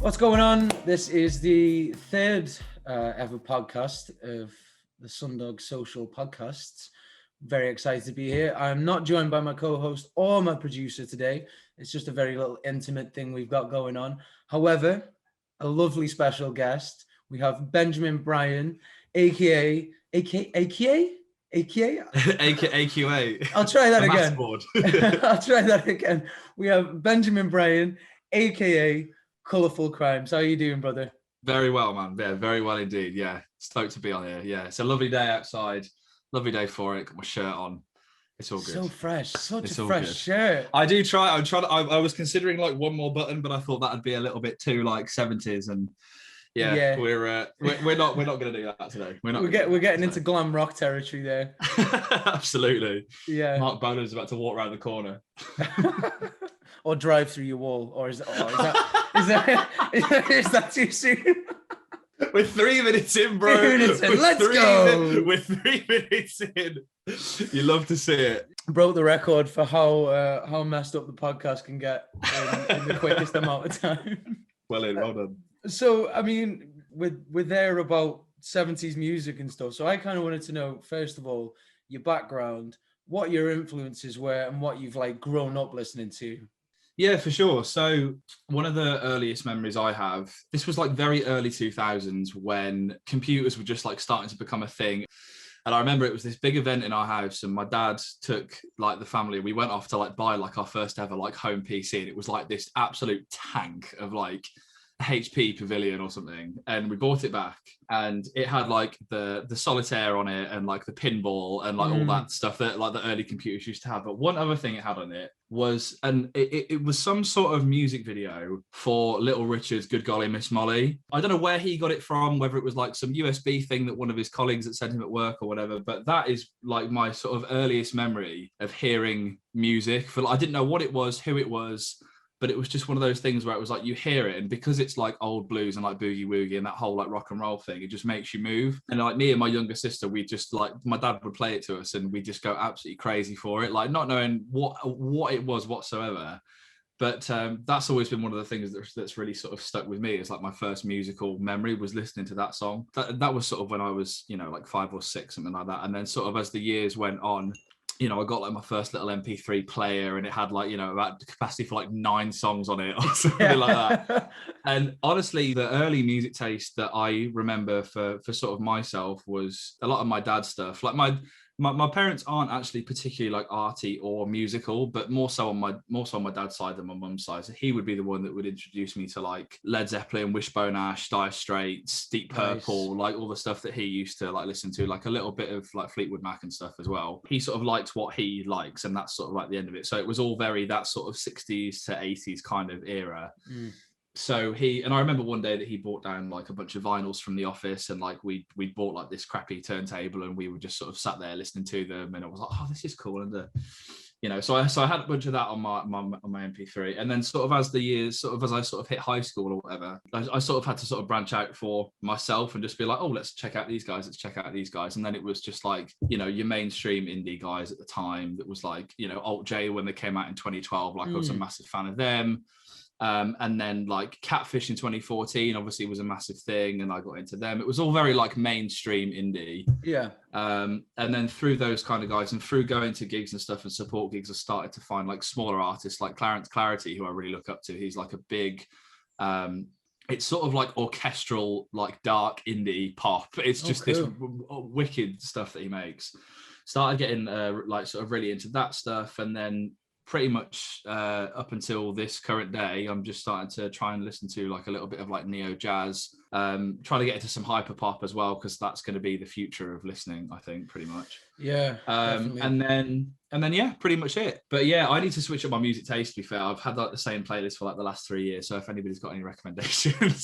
What's going on? This is the third ever podcast of the Sundog Social Podcasts. Very excited to be here. I'm not joined by my co-host or my producer today. It's just a very little intimate thing we've got going on. However, a lovely special guest. We have Benjamin Bryan, aka. AQA. I'll try that again. I'll try that again. We have Benjamin Bryan, aka Colourful Crimes. How are you doing, brother? Very well, man. Yeah, very well indeed. Yeah, stoked to be on here. Yeah, it's a lovely day outside. Lovely day for it. Got my shirt on. It's all good. So fresh. Such a fresh shirt. I do try. I was considering like one more button, but I thought that'd be a little bit too like 70s, and yeah. we're not going to do that today. We're getting into glam rock territory there. Absolutely. Yeah. Mark Bolan's about to walk around the corner. Or drive through your wall, or is that too soon? We're 3 minutes in, bro. 3 minutes in. Let's go. We're 3 minutes in. You love to see it. Broke the record for how messed up the podcast can get in the quickest amount of time. Well done. So, I mean, we're there about 70s music and stuff. So I kind of wanted to know, first of all, your background, what your influences were, and what you've like grown up listening to. Yeah, for sure. So one of the earliest memories I have, this was like very early 2000s when computers were just like starting to become a thing. And I remember it was this big event in our house, and my dad took like the family. We went off to like buy like our first ever like home PC, and it was like this absolute tank of like HP Pavilion or something, and we bought it back, and it had like the solitaire on it and like the pinball and like all that stuff that like the early computers used to have. But one other thing it had on it was, and it was some sort of music video for Little Richard's Good Golly Miss Molly. I don't know where he got it from, whether it was like some USB thing that one of his colleagues had sent him at work or whatever, but that is like my sort of earliest memory of hearing music. I didn't know what it was, who it was, but it was just one of those things where it was like you hear it, and because it's like old blues and like boogie woogie and that whole like rock and roll thing, it just makes you move. And like me and my younger sister, we just like, my dad would play it to us and we just go absolutely crazy for it, like not knowing what it was whatsoever. But that's always been one of the things that's really sort of stuck with me. It's like my first musical memory was listening to that song. That was sort of when I was, like 5 or 6, something like that. And then sort of as the years went on, I got like my first little MP3 player, and it had like, about the capacity for like 9 songs on it or something like that. And honestly, the early music taste that I remember for sort of myself was a lot of my dad's stuff. Like my parents aren't actually particularly like arty or musical, but more so on my dad's side than my mum's side. So he would be the one that would introduce me to like Led Zeppelin, Wishbone Ash, Dire Straits, Deep Purple, like all the stuff that he used to like listen to, like a little bit of like Fleetwood Mac and stuff as well. He sort of likes what he likes, and that's sort of like the end of it. So it was all very that sort of 60s to 80s kind of era. So I remember one day that he brought down like a bunch of vinyls from the office, and like we bought like this crappy turntable, and we were just sort of sat there listening to them, and I was like, oh, this is cool. And so I had a bunch of that on my MP3, and then sort of as the years, sort of as I sort of hit high school or whatever, I sort of had to sort of branch out for myself and just be like, oh, let's check out these guys, and then it was just like, your mainstream indie guys at the time. That was like, Alt J when they came out in 2012, like I was a massive fan of them. And then like Catfish in 2014 obviously was a massive thing, and I got into them. It was all very like mainstream indie. Yeah. And then through those kind of guys and through going to gigs and stuff and support gigs, I started to find like smaller artists like Clarence Clarity, who I really look up to. He's like a big it's sort of like orchestral, like dark indie pop. It's just this wicked stuff that he makes. Started getting like sort of really into that stuff, and then pretty much up until this current day, I'm just starting to try and listen to like a little bit of like neo jazz, trying to get into some hyper pop as well, because that's going to be the future of listening, I think, pretty much. Yeah. And then yeah, pretty much it. But yeah, I need to switch up my music taste, to be fair. I've had like the same playlist for like the last 3 years, so if anybody's got any recommendations,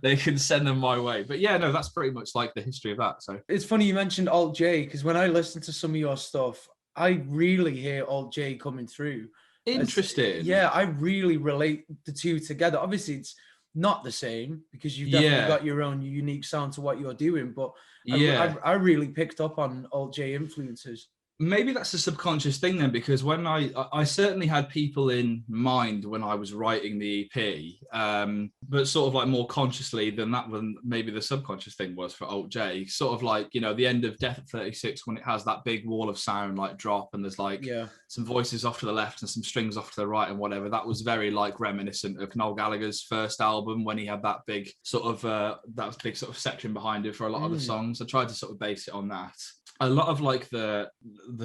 they can send them my way. But yeah, no, that's pretty much like the history of that. So it's funny you mentioned Alt J, because when I listen to some of your stuff, I really hear Alt J coming through. Interesting. I really relate the two together. Obviously, it's not the same because you've definitely got your own unique sound to what you're doing. But I really picked up on Alt J influences. maybe that's a subconscious thing then, because when I certainly had people in mind when I was writing the EP, but sort of like more consciously than that one, maybe the subconscious thing was for Alt J, sort of like, you know, the end of Death at 36, when it has that big wall of sound like drop and there's like some voices off to the left and some strings off to the right and whatever, that was very like reminiscent of Noel Gallagher's first album when he had that big sort of section behind it for a lot of the songs. I tried to sort of base it on that. A lot of like the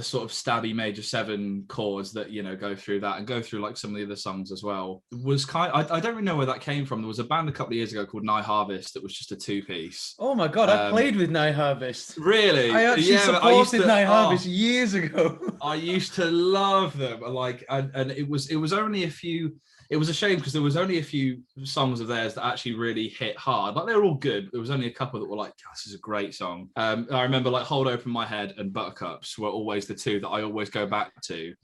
sort of stabby major 7 chords that, you know, go through that and go through like some of the other songs as well was I don't really know where that came from. There was a band a couple of years ago called Nye Harvest that was just a 2-piece. Oh my God, I played with Nye Harvest. Really? I actually supported Nye Harvest years ago. I used to love them. Like, and it was only a few. It was a shame because there was only a few songs of theirs that actually really hit hard. Like, they were all good. There was only a couple that were like, oh, this is a great song. I remember like Hold Open My Head and Buttercups were always the two that I always go back to.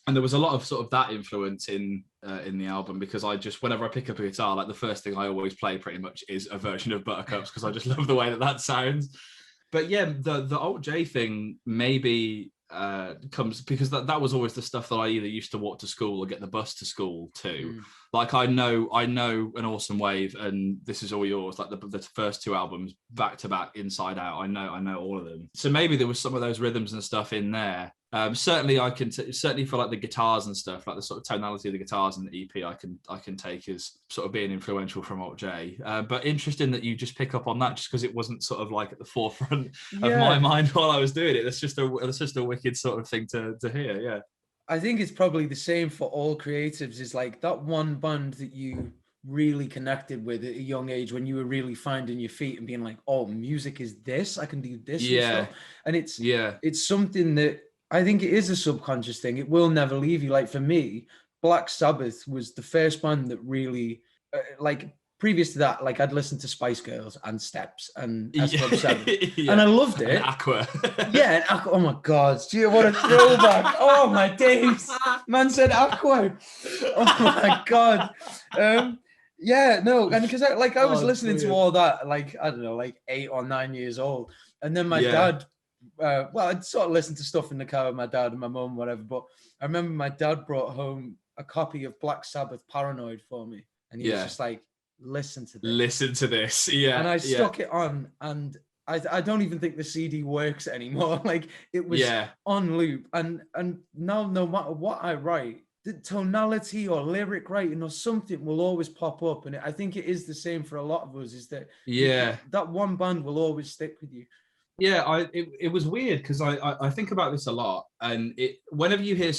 And there was a lot of sort of that influence in the album, because I just, whenever I pick up a guitar, like the first thing I always play pretty much is a version of Buttercups because I just love the way that sounds. But yeah, the Alt J thing maybe comes because that was always the stuff that I either used to walk to school or get the bus to school to. Like I know An Awesome Wave and This Is All Yours, like the first 2 albums back to back, inside out. I know all of them. So maybe there was some of those rhythms and stuff in there. Certainly I can certainly for like the guitars and stuff, like the sort of tonality of the guitars in the EP, I can take as sort of being influential from Alt J. But interesting that you just pick up on that just because it wasn't sort of like at the forefront of my mind while I was doing it. That's just a wicked sort of thing to hear. Yeah. I think it's probably the same for all creatives, is like that one band that you really connected with at a young age when you were really finding your feet and being like, oh, music is this, I can do this. Yeah. And it's something that I think it is a subconscious thing. It will never leave you. Like for me, Black Sabbath was the first band that really, like previous to that, like I'd listened to Spice Girls and Steps and S Club 7 and I loved it. And Aqua. And Aqua. Oh my God, gee, what a throwback. Oh my days. Man said Aqua. Oh my God. Yeah, no, and because I was listening to all that, like, I don't know, like 8 or 9 years old. And then my dad, I'd sort of listen to stuff in the car with my dad and my mum, whatever. But I remember my dad brought home a copy of Black Sabbath Paranoid for me. And he was just like, listen to this. Yeah. And I stuck it on, and I don't even think the CD works anymore. Like it was on loop. And now no matter what I write, the tonality or lyric writing or something will always pop up. And I think it is the same for a lot of us, is that that one band will always stick with you. Yeah, it was weird because I think about this a lot, and whenever you hear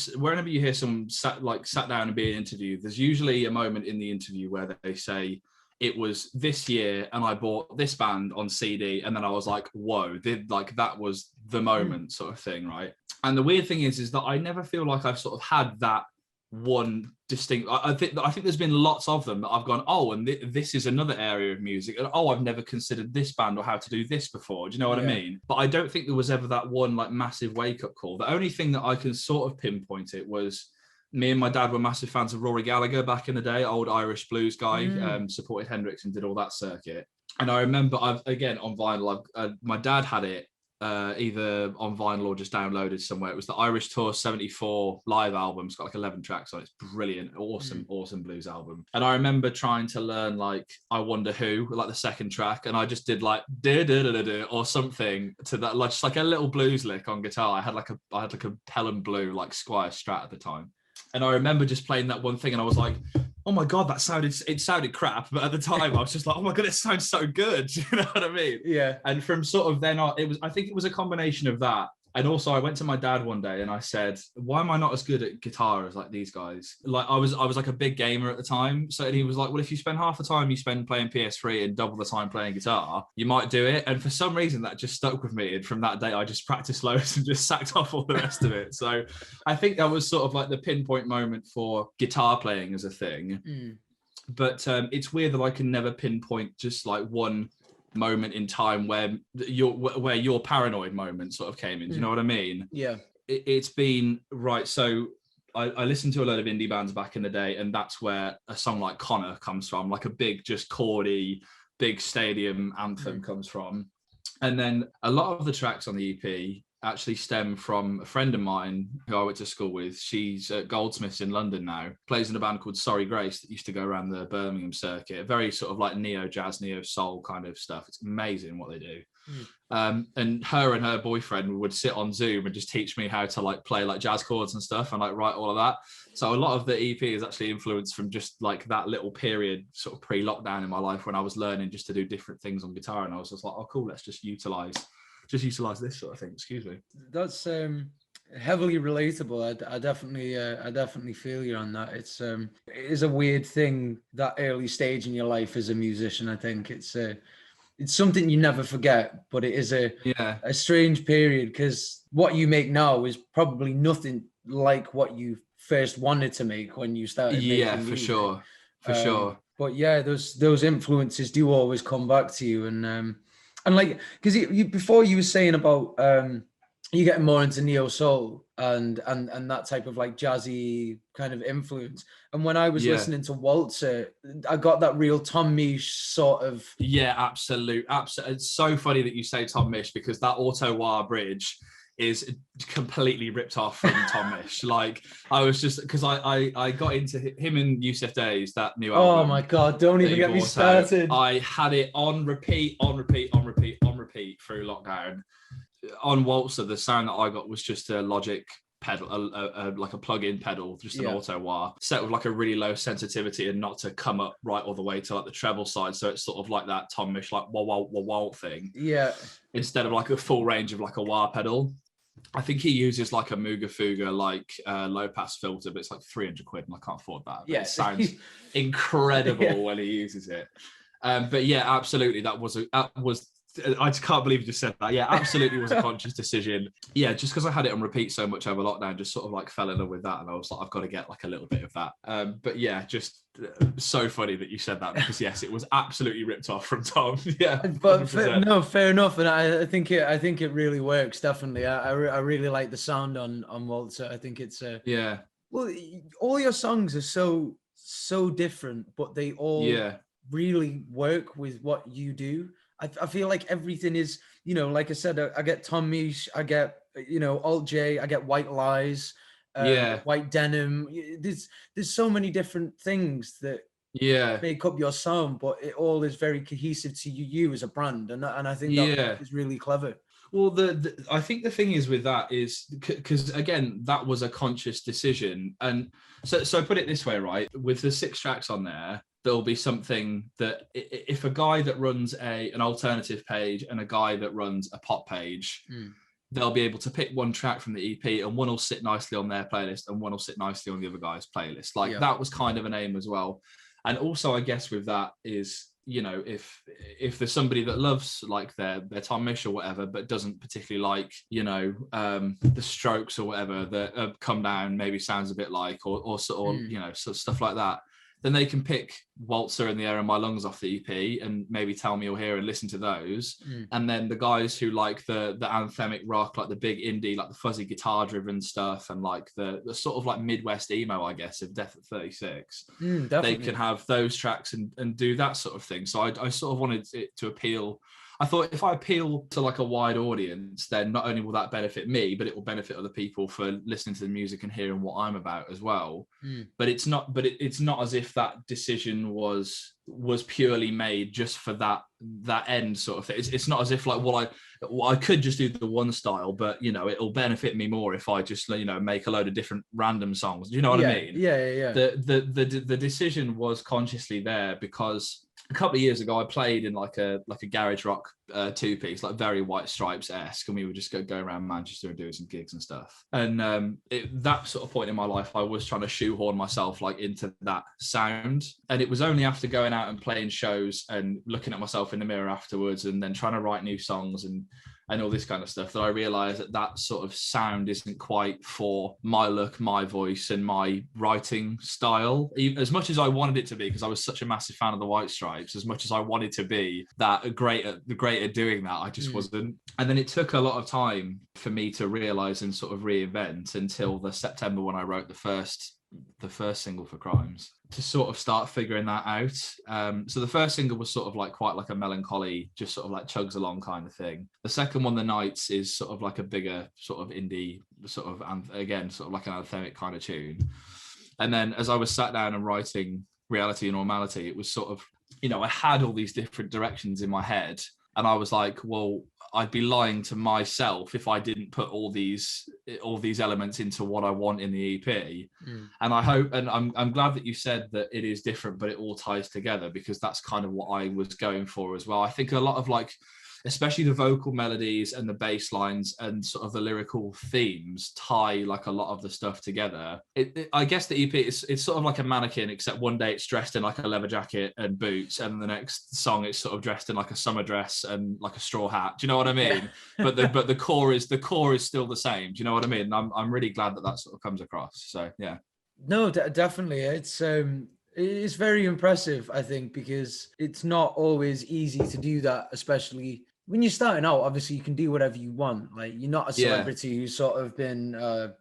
someone sat down and being interviewed, there's usually a moment in the interview where they say, it was this year and I bought this band on CD and then I was like, whoa, that was the moment sort of thing, right? And the weird thing is that I never feel like I've sort of had that one distinct. I think there's been lots of them that I've gone, oh, and this is another area of music, and oh, I've never considered this band or how to do this before. Do you know what I mean? But I don't think there was ever that one like massive wake up call. The only thing that I can sort of pinpoint it was me and my dad were massive fans of Rory Gallagher back in the day, old Irish blues guy, supported Hendrix and did all that circuit. And I remember on vinyl, my dad had it either on vinyl or just downloaded somewhere. It was the Irish Tour 74 live album. It's got like 11 tracks on it. It's brilliant, awesome blues album. And I remember trying to learn like I Wonder Who, like the second track, and I just did like or something to that, like just like a little blues lick on guitar. I had like a Pelham Blue like Squire Strat at the time. And I remember just playing that one thing and I was like, oh my God, it sounded crap. But at the time I was just like, oh my God, it sounds so good. You know what I mean? Yeah. And from sort of then on, I think it was a combination of that. And also I went to my dad one day and I said, why am I not as good at guitar as like these guys? Like I was like a big gamer at the time. So he was like, well, if you spend half the time you spend playing PS3 and double the time playing guitar, you might do it. And for some reason that just stuck with me. And from that day, I just practiced loads and just sacked off all the rest of it. So I think that was sort of like the pinpoint moment for guitar playing as a thing. But it's weird that I can never pinpoint just like one moment in time where your paranoid moment sort of came in. Do you know what I mean? Yeah. It's been right. So I listened to a load of indie bands back in the day, and that's where a song like Connor comes from, like a big, just chordy, big stadium anthem comes from. And then a lot of the tracks on the EP, actually stem from a friend of mine who I went to school with. She's at Goldsmiths in London now, plays in a band called Sorry Grace that used to go around the Birmingham circuit. Very sort of like neo jazz, neo soul kind of stuff. It's amazing what they do. And her boyfriend would sit on Zoom and just teach me how to like play like jazz chords and stuff and like write all of that. So a lot of the EP is actually influenced from just like that little period sort of pre-lockdown in my life when I was learning just to do different things on guitar, and I was just like, oh cool, let's just utilize this sort of thing. Excuse me. That's heavily relatable. I definitely feel you on that. It is a weird thing, that early stage in your life as a musician. I think it's something you never forget, but it is a strange period, because what you make now is probably nothing like what you first wanted to make when you started making music. For sure. But yeah, those influences do always come back to you, and like, because you before you were saying about you getting more into neo soul and that type of like jazzy kind of influence. And when I was listening to Waltzer, I got that real Tom Misch sort of. Yeah, absolute. It's so funny that you say Tom Misch, because that auto wah bridge is completely ripped off from Tom Misch. Like, I was just, because I got into him and Yusuf Days, that new album. Oh my God, don't even get me started. I had it on repeat through lockdown. On Waltzer, the sound that I got was just a Logic pedal, like a plug-in pedal, just an auto wah set with like a really low sensitivity and not to come up right all the way to like the treble side, so it's sort of like that Tom Misch like wah wah wah wah thing, instead of like a full range of like a wah pedal. I think he uses like a Mooga Fuga like low pass filter, but it's like 300 quid and I can't afford that. But it sounds incredible when he uses it. But yeah, absolutely, that was I just can't believe you just said that. Yeah, absolutely was a conscious decision. Yeah, just because I had it on repeat so much over lockdown, just sort of like fell in love with that, and I was like, I've got to get like a little bit of that. But yeah, just so funny that you said that, because yes, it was absolutely ripped off from Tom. Yeah, but no, fair enough, and I think it really works. Definitely, I really like the sound on Waltzer. I think it's well, all your songs are so different, but they all really work with what you do. I feel like everything is, like I said, I get Tom Misch, I get, Alt J, I get White Lies, White Denim. There's so many different things that make up your sound, but it all is very cohesive to you as a brand, and I think that is really clever. Well, I think the thing is with that is because again, that was a conscious decision, and so put it this way, right? With the 6 tracks on there, there'll be something that if a guy that runs an alternative page and a guy that runs a pop page, they'll be able to pick one track from the EP, and one will sit nicely on their playlist and one will sit nicely on the other guy's playlist. Like that was kind of an aim as well. And also, I guess with that is, if there's somebody that loves like their Tom Misch or whatever, but doesn't particularly like, the Strokes or whatever that Come Down maybe sounds a bit like, or sort of stuff like that, then they can pick Waltzer and The Air in My Lungs off the EP and maybe Tell Me You're Here and listen to those. And then the guys who like the anthemic rock, like the big indie, like the fuzzy guitar driven stuff, and like the sort of like Midwest emo, I guess, of Death at 36, they can have those tracks and do that sort of thing. So I sort of wanted it to appeal. I thought if I appeal to like a wide audience, then not only will that benefit me, but it will benefit other people for listening to the music and hearing what I'm about as well. But it's not as if that decision was purely made just for that end sort of thing. It's not as if like, I could just do the one style, but it'll benefit me more if I just make a load of different random songs. Do you know what I mean? Yeah. The decision was consciously there because a couple of years ago I played in like a garage rock 2-piece, like very White Stripes-esque, and we would just go around Manchester and do some gigs and stuff. And that sort of point in my life, I was trying to shoehorn myself like into that sound. And it was only after going out and playing shows and looking at myself in the mirror afterwards, and then trying to write new songs and all this kind of stuff, that I realized that sort of sound isn't quite for my look, my voice, and my writing style. As much as I wanted it to be, because I was such a massive fan of the White Stripes, as much as I wanted to be that great at doing that, I just wasn't. And then it took a lot of time for me to realize and sort of reinvent until the September when I wrote the first the first single for Crimes, to sort of start figuring that out. So the first single was sort of like quite like a melancholy, just sort of like chugs along kind of thing. The second one, The Nights, is sort of like a bigger sort of indie sort of, and again, sort of like an anthemic kind of tune. And then as I was sat down and writing Reality and Normality, it was sort of, you know, I had all these different directions in my head, and I was like, well, I'd be lying to myself if I didn't put all these elements into what I want in the EP. And I hope, and I'm glad that you said that it is different, but it all ties together, because that's kind of what I was going for as well. I think a lot of like, especially the vocal melodies and the bass lines and sort of the lyrical themes tie like a lot of the stuff together. I guess the EP it's sort of like a mannequin, except one day it's dressed in like a leather jacket and boots, and the next song it's sort of dressed in like a summer dress and like a straw hat. Do you know what I mean? Yeah. But the core is still the same. Do you know what I mean? I'm really glad that sort of comes across. So yeah. No, definitely. It's very impressive, I think, because it's not always easy to do that, especially when you're starting out. Obviously, you can do whatever you want. Like, you're not a celebrity who's sort of been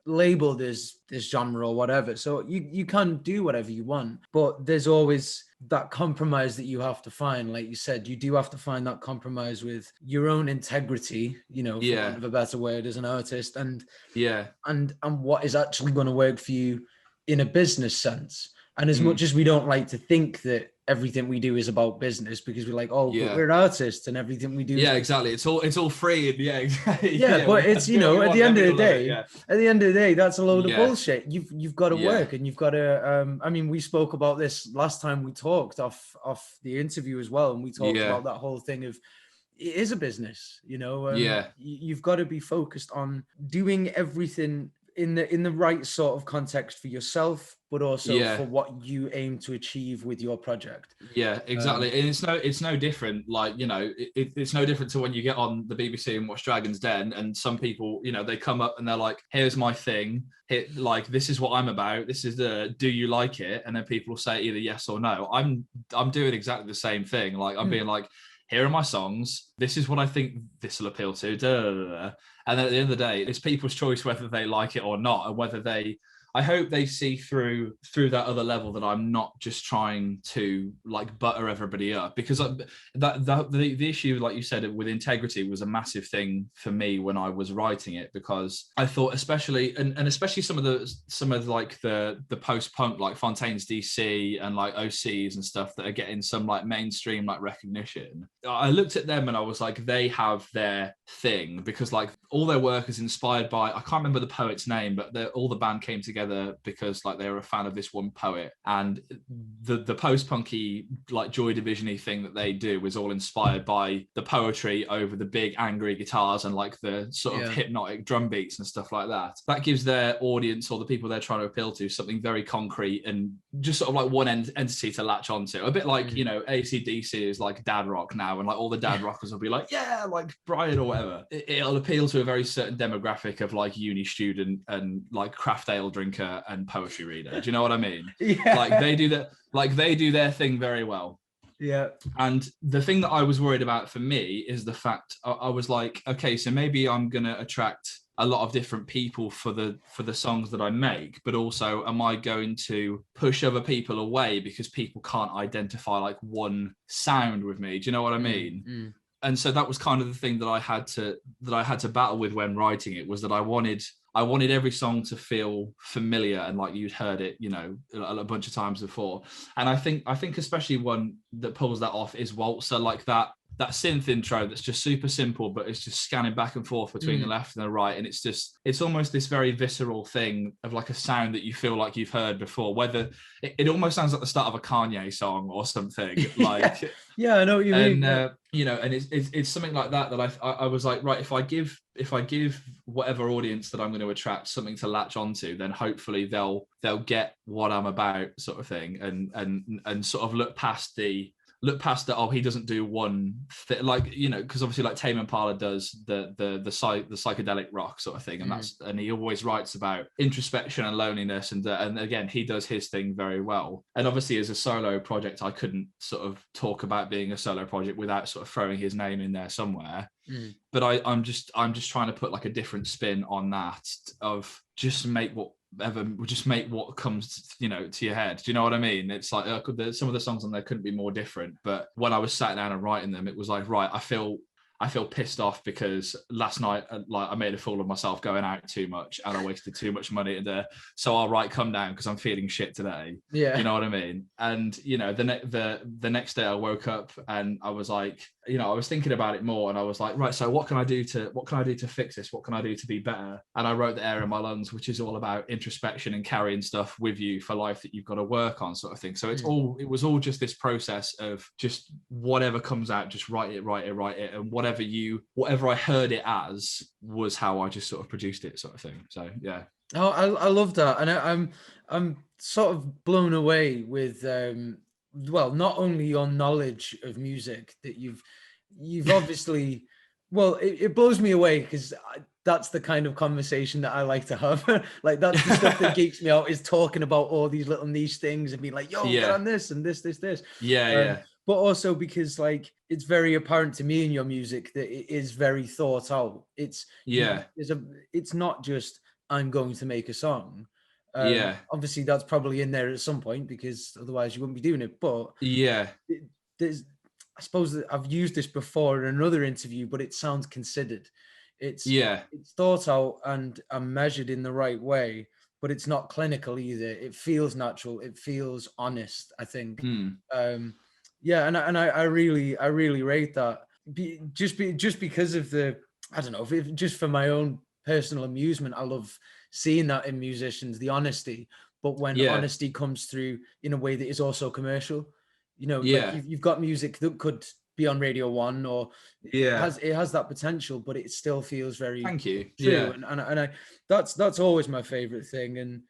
labeled as this genre or whatever. So you can do whatever you want. But there's always that compromise that you have to find. Like you said, you do have to find that compromise with your own integrity, you know, for want of a better word, as an artist, and what is actually going to work for you in a business sense. And as much as we don't like to think that everything we do is about business, because we're like, but we're artists and everything we do. Exactly. It's all free. And exactly. But it's, you know, at the end of the day, that's a load of bullshit. You've got to work, and you've got to, I mean, we spoke about this last time we talked off the interview as well. And we talked about that whole thing of, it is a business, you know. You've got to be focused on doing everything in the right sort of context for yourself, but also for what you aim to achieve with your project. Yeah, exactly. And it's no different. Like, you know, it's no different to when you get on the BBC and watch Dragon's Den, and some people, you know, they come up and they're like, here's my thing. Like, this is what I'm about. This is do you like it? And then people say either yes or no. I'm doing exactly the same thing. Like, I'm being like, here are my songs. This is what I think this will appeal to. And then at the end of the day, it's people's choice whether they like it or not, and whether I hope they see through that other level that I'm not just trying to like butter everybody up, because the issue, like you said, with integrity was a massive thing for me when I was writing it, because I thought especially some of like the post-punk, like Fontaine's DC and like OCs and stuff that are getting some like mainstream like recognition. I looked at them and I was like, they have their thing, because like all their work is inspired by, I can't remember the poet's name, but all the band came together because like they were a fan of this one poet, and the post-punky like Joy Division-y thing that they do is all inspired by the poetry over the big angry guitars and like the sort of hypnotic drum beats and stuff like that. That gives their audience, or the people they're trying to appeal to, something very concrete and just sort of like one entity to latch onto. A bit like, you know, AC/DC is like dad rock now, and like all the dad rockers will be like, yeah, like Bryan or whatever. It'll appeal to a very certain demographic of like uni student and like craft ale drinker and poetry reader. Do you know what I mean? Like they do their thing very well. And the thing that I was worried about for me is the fact I was like, okay, so maybe I'm gonna attract a lot of different people for the songs that I make, but also am I going to push other people away because people can't identify like one sound with me? Do you know what I mean? And so that was kind of the thing that I had to battle with when writing it, was that I wanted every song to feel familiar and like you'd heard it, you know, a bunch of times before. And I think especially one that pulls that off is Waltzer, like that synth intro that's just super simple, but it's just scanning back and forth between the left and the right. And it's almost this very visceral thing of like a sound that you feel like you've heard before, whether it almost sounds like the start of a Kanye song or something. Like, I know what you mean. You know, and it's something like that I was like, right, if I give whatever audience that I'm going to attract something to latch onto, then hopefully they'll get what I'm about, sort of thing, and sort of look past the he doesn't do one thing, like, you know, because obviously like Tame Impala does the psychedelic rock sort of thing, and he always writes about introspection and loneliness, and again he does his thing very well. And obviously as a solo project, I couldn't sort of talk about being a solo project without sort of throwing his name in there somewhere. But I'm just trying to put like a different spin on that, of just make just make what comes, to your head. Do you know what I mean? It's like some of the songs on there couldn't be more different. But when I was sat down and writing them, it was like, right, I feel pissed off because last night, like, I made a fool of myself going out too much and I wasted too much money so I'll write Come Down because I'm feeling shit today. Yeah. You know what I mean? And, the next day I woke up and I was like, I was thinking about it more and I was like, right, so what can I do to fix this? What can I do to be better? And I wrote The Air in My Lungs, which is all about introspection and carrying stuff with you for life that you've got to work on, sort of thing. So it was all just this process of just whatever comes out, just write it. And whatever I heard it as was how I just sort of produced it, sort of thing. So, yeah. Oh, I love that. And I'm sort of blown away with, not only your knowledge of music that you've obviously, it blows me away because that's the kind of conversation that I like to have. Like, that's the stuff that geeks me out, is talking about all these little niche things and being like, yo, get on this and this. Yeah. But also because, like, it's very apparent to me in your music that it is very thought out. It's not just, I'm going to make a song. Obviously that's probably in there at some point because otherwise you wouldn't be doing it. But I suppose that I've used this before in another interview, but it sounds considered. It's thought out and measured in the right way, but it's not clinical either. It feels natural. It feels honest, I think. And I really rate that. Just because of the, I don't know, just for my own personal amusement, I love seeing that in musicians, the honesty. But when honesty comes through in a way that is also commercial, like you've got music that could be on Radio 1 or it has that potential, but it still feels very true. And I that's always my favorite thing. And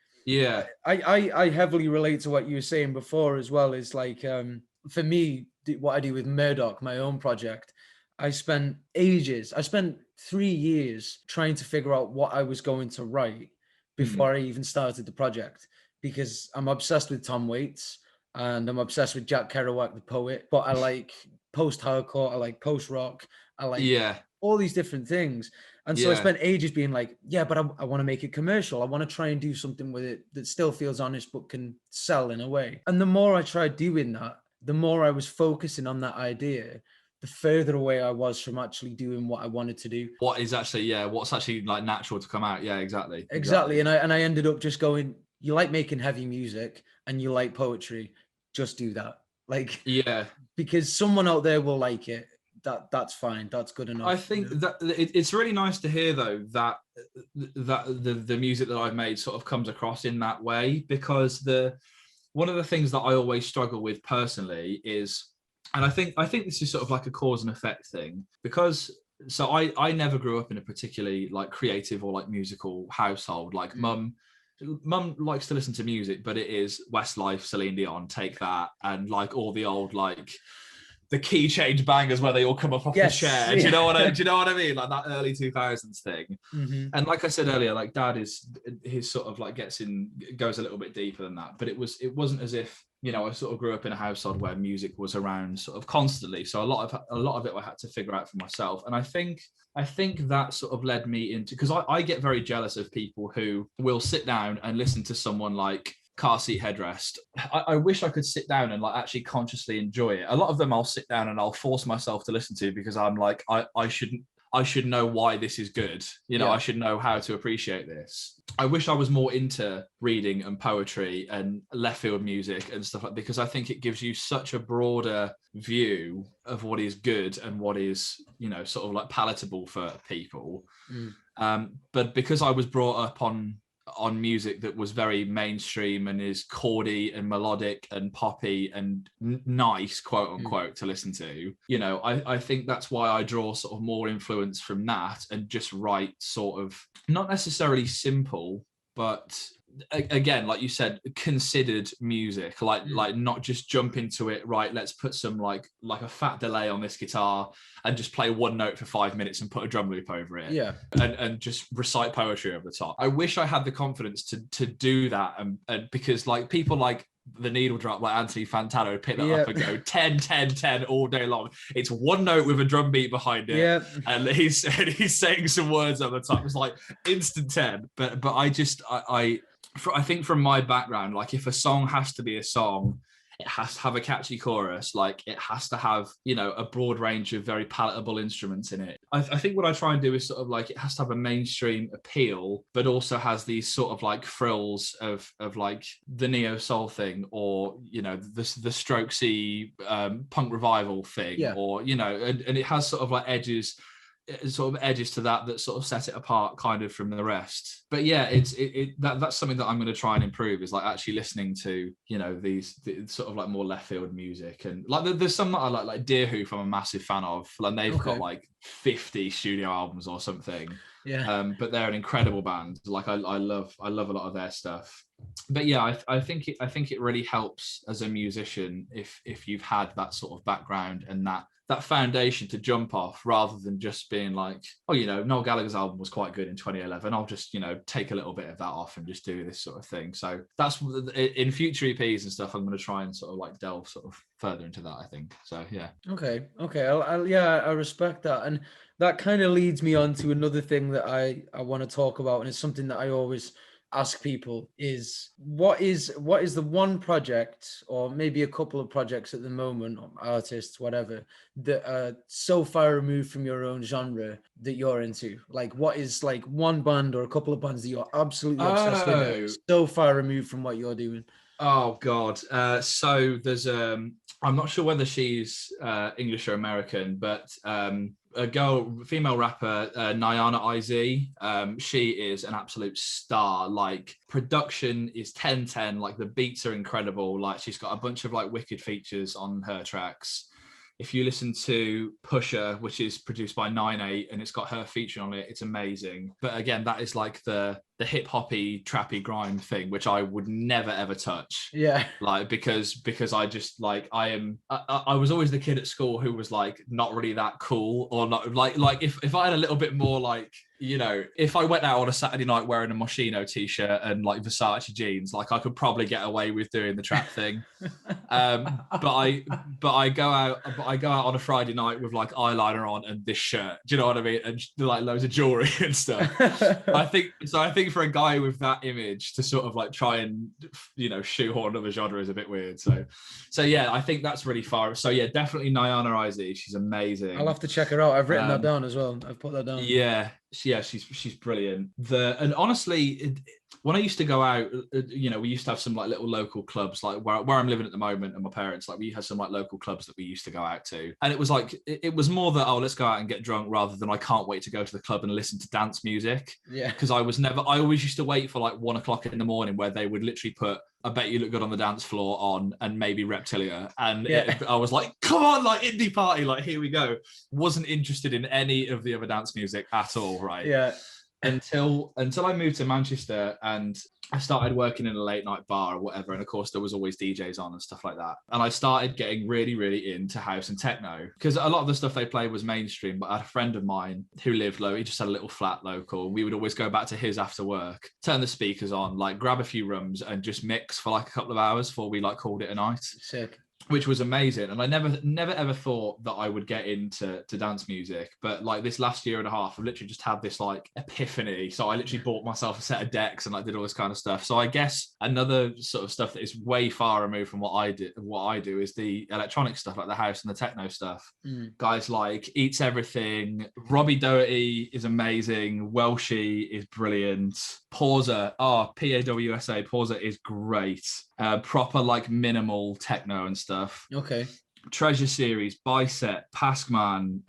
I heavily relate to what you were saying before as well. Is like, for me, what I do with Murdoch, my own project, I spent 3 years trying to figure out what I was going to write before I even started the project, because I'm obsessed with Tom Waits and I'm obsessed with Jack Kerouac, the poet, but I like post-hardcore, I like post-rock, I like all these different things. And so I spent ages being like, but I want to make it commercial. I want to try and do something with it that still feels honest, but can sell in a way. And the more I tried doing that, the more I was focusing on that idea, the further away I was from actually doing what I wanted to do. What's actually like natural to come out. Yeah, exactly. And I ended up just going, you like making heavy music and you like poetry, just do that. Like, because someone out there will like it. That's fine. That's good enough. I think that it's really nice to hear, though, that the music that I've made sort of comes across in that way, because one of the things that I always struggle with personally is, and I think this is sort of like a cause and effect thing, because so I never grew up in a particularly like creative or like musical household. Like mum likes to listen to music, but it is Westlife, Celine Dion, Take That, and like all the old like the key change bangers where they all come up off the chair. Do you know what I mean? Like that early 2000s thing. And like I said earlier, like Dad his sort of like goes a little bit deeper than that. But it wasn't as if, I sort of grew up in a household where music was around sort of constantly. So a lot of it I had to figure out for myself. And I think that sort of led me into, because I get very jealous of people who will sit down and listen to someone like Car Seat Headrest. I wish I could sit down and like actually consciously enjoy it. A lot of them I'll sit down and I'll force myself to listen to because I'm like, I should know why this is good. I should know how to appreciate this. I wish I was more into reading and poetry and left field music and stuff like that, because I think it gives you such a broader view of what is good and what is, sort of like palatable for people. But because I was brought up on music that was very mainstream and is chordy and melodic and poppy and nice, quote unquote, to listen to, I think that's why I draw sort of more influence from that and just write sort of not necessarily simple, but again, like you said, considered music, like not just jump into it, right, let's put some like a fat delay on this guitar and just play one note for 5 minutes and put a drum loop over it and just recite poetry over the top. I wish I had the confidence to do that, and because like people like the needle drop, like Anthony Fantano, would pick that up and go 10 10 10 all day long. It's one note with a drum beat behind it, and he's saying some words over the top. It's like instant 10. But I I think from my background, like if a song has to be a song, it has to have a catchy chorus, like it has to have, you know, a broad range of very palatable instruments in it. I think what I try and do is sort of like, it has to have a mainstream appeal, but also has these sort of like frills of like the neo soul thing, or, you know, the Strokesy punk revival thing, or, you know, and it has sort of like edges to that sort of set it apart kind of from the rest. But yeah, that's something that I'm going to try and improve, is like actually listening to, you know, these sort of like more left field music. And like there's some that I like Deerhoof I'm a massive fan of, like they've got like 50 studio albums or something. But they're an incredible band. Like I love a lot of their stuff. But yeah, I think it really helps as a musician if you've had that sort of background and that foundation to jump off, rather than just being like, oh, you know, Noel Gallagher's album was quite good in 2011. I'll just, you know, take a little bit of that off and just do this sort of thing. So that's in future EPs and stuff, I'm going to try and sort of like delve sort of further into that, I think. So, yeah. Okay. I respect that. And that kind of leads me on to another thing that I want to talk about. And it's something that I always ask people is what is the one project, or maybe a couple of projects at the moment, artists, whatever, that are so far removed from your own genre that you're into? Like, what is like one band or a couple of bands that you're absolutely obsessed with that are so far removed from what you're doing? Oh God. So there's I'm not sure whether she's English or American, but a female rapper, Nyana IZ. She is an absolute star. Like, production is 10/10. Like, the beats are incredible. Like, she's got a bunch of like wicked features on her tracks. If you listen to Pusher, which is produced by 9/8, and it's got her feature on it, it's amazing. But again, that is like the hip hoppy, trappy grime thing, which I would never ever touch. Yeah. Like, because I just like, I was always the kid at school who was like not really that cool, or not like if I had a little bit more like, you know, if I went out on a Saturday night wearing a Moschino t-shirt and like Versace jeans, like I could probably get away with doing the trap thing. But I go out on a Friday night with like eyeliner on and this shirt. Do you know what I mean? And like loads of jewelry and stuff. I think for a guy with that image to sort of like try and, you know, shoehorn another genre is a bit weird. So yeah, I think that's really far. So yeah, definitely Nyana IZ. She's amazing. I'll have to check her out. I've written that down as well. I've put that down. Yeah, she's brilliant. And honestly, when I used to go out, you know, we used to have some like little local clubs, like where I'm living at the moment, and my parents, like we had some like local clubs that we used to go out to, and it was like it was more that, oh, let's go out and get drunk, rather than I can't wait to go to the club and listen to dance music. Yeah, because I always used to wait for like 1 o'clock in the morning, where they would literally put I Bet You Look Good on the Dance Floor on, and maybe Reptilia, and I was like, come on, like indie party, like here we go. Wasn't interested in any of the other dance music at all, right? Yeah. Until I moved to Manchester and I started working in a late night bar or whatever, and of course there was always DJs on and stuff like that, and I started getting really, really into house and techno, because a lot of the stuff they played was mainstream. But I had a friend of mine who lived low, he just had a little flat local. We would always go back to his after work, turn the speakers on, like grab a few rums and just mix for like a couple of hours before we like called it a night. Sick. Which was amazing. And I never ever thought that I would get into dance music, but like this last year and a half, I've literally just had this like epiphany. So I literally bought myself a set of decks and like did all this kind of stuff. So I guess another sort of stuff that is way far removed from what I do is the electronic stuff, like the house and the techno stuff. Guys like Eats Everything, Robbie Doherty is amazing, Welshie is brilliant, Pausa, Pawsa, Pausa is great. Proper like minimal techno and stuff. Okay. Treasure Series, Bicep, Paskman,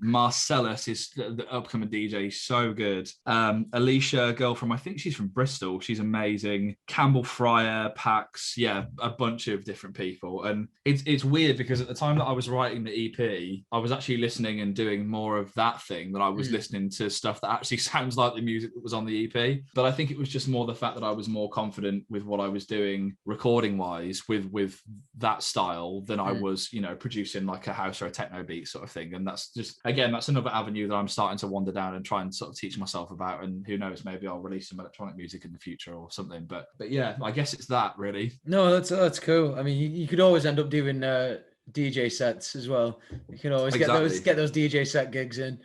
Marcellus is the upcoming DJ. He's so good. Alicia, girl from, I think she's from Bristol. She's amazing. Campbell Fryer, Pax, yeah, a bunch of different people. And it's weird because at the time that I was writing the EP, I was actually listening and doing more of that thing than I was listening to stuff that actually sounds like the music that was on the EP. But I think it was just more the fact that I was more confident with what I was doing recording wise with that style than I was, you know, producing like a house or a techno beat sort of thing. And that's just, again, that's another avenue that I'm starting to wander down and try and sort of teach myself about. And who knows, maybe I'll release some electronic music in the future or something. But yeah, I guess it's that really. No, that's cool. I mean, you could always end up doing DJ sets as well. You can always get those DJ set gigs in.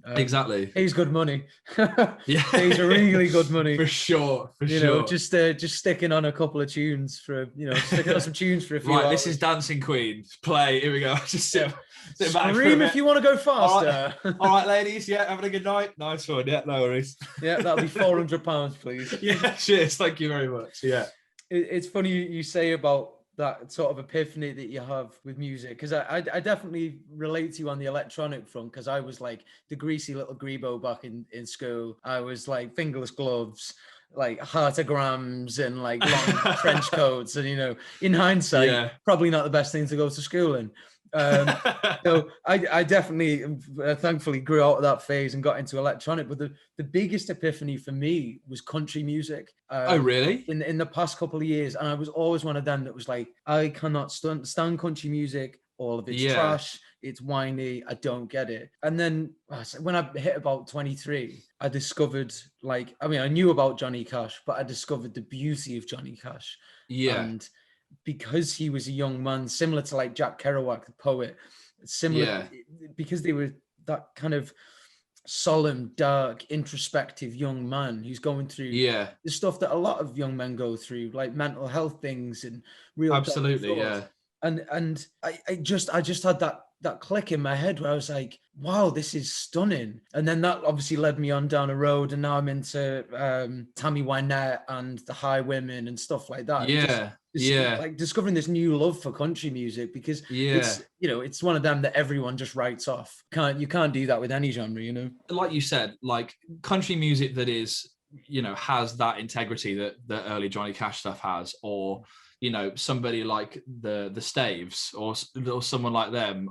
Exactly. Pays good money. Yeah, Pays really good money. For sure. Just sticking on a couple of tunes for, sticking on some tunes for a few Right, hours. this is Dancing Queen. Play. Here we go. Just sit back for a Scream bit. if you want to go faster. All right, ladies. Yeah, having a good night. Nice one. Yeah, no worries. Yeah, that'll be £400, please. Yeah, cheers. Thank you very much. Yeah. It's funny you say about that sort of epiphany that you have with music, because I definitely relate to you on the electronic front, because I was like the greasy little grebo back in school. I was like fingerless gloves, like heartograms and like long trench coats, and in hindsight, probably not the best thing to go to school in. So I definitely, thankfully, grew out of that phase and got into electronic. But the biggest epiphany for me was country music. Oh, really? In the past couple of years, and I was always one of them that was like, I cannot stand country music. All of it's trash. It's whiny. I don't get it. And then when I hit about 23, I discovered, I knew about Johnny Cash, but I discovered the beauty of Johnny Cash. Yeah. And because he was a young man, similar to like Jack Kerouac, the poet, because they were that kind of solemn, dark, introspective young man who's going through the stuff that a lot of young men go through, like mental health things and real absolutely, and I just had that click in my head where I was like, wow, this is stunning. And then that obviously led me on down a road, and now I'm into Tammy Wynette and the Highwomen and stuff like that. Like discovering this new love for country music, because it's one of them that everyone just writes off. You can't do that with any genre, Like you said, like country music that is, has that integrity that the early Johnny Cash stuff has, or somebody like the Staves or someone like them,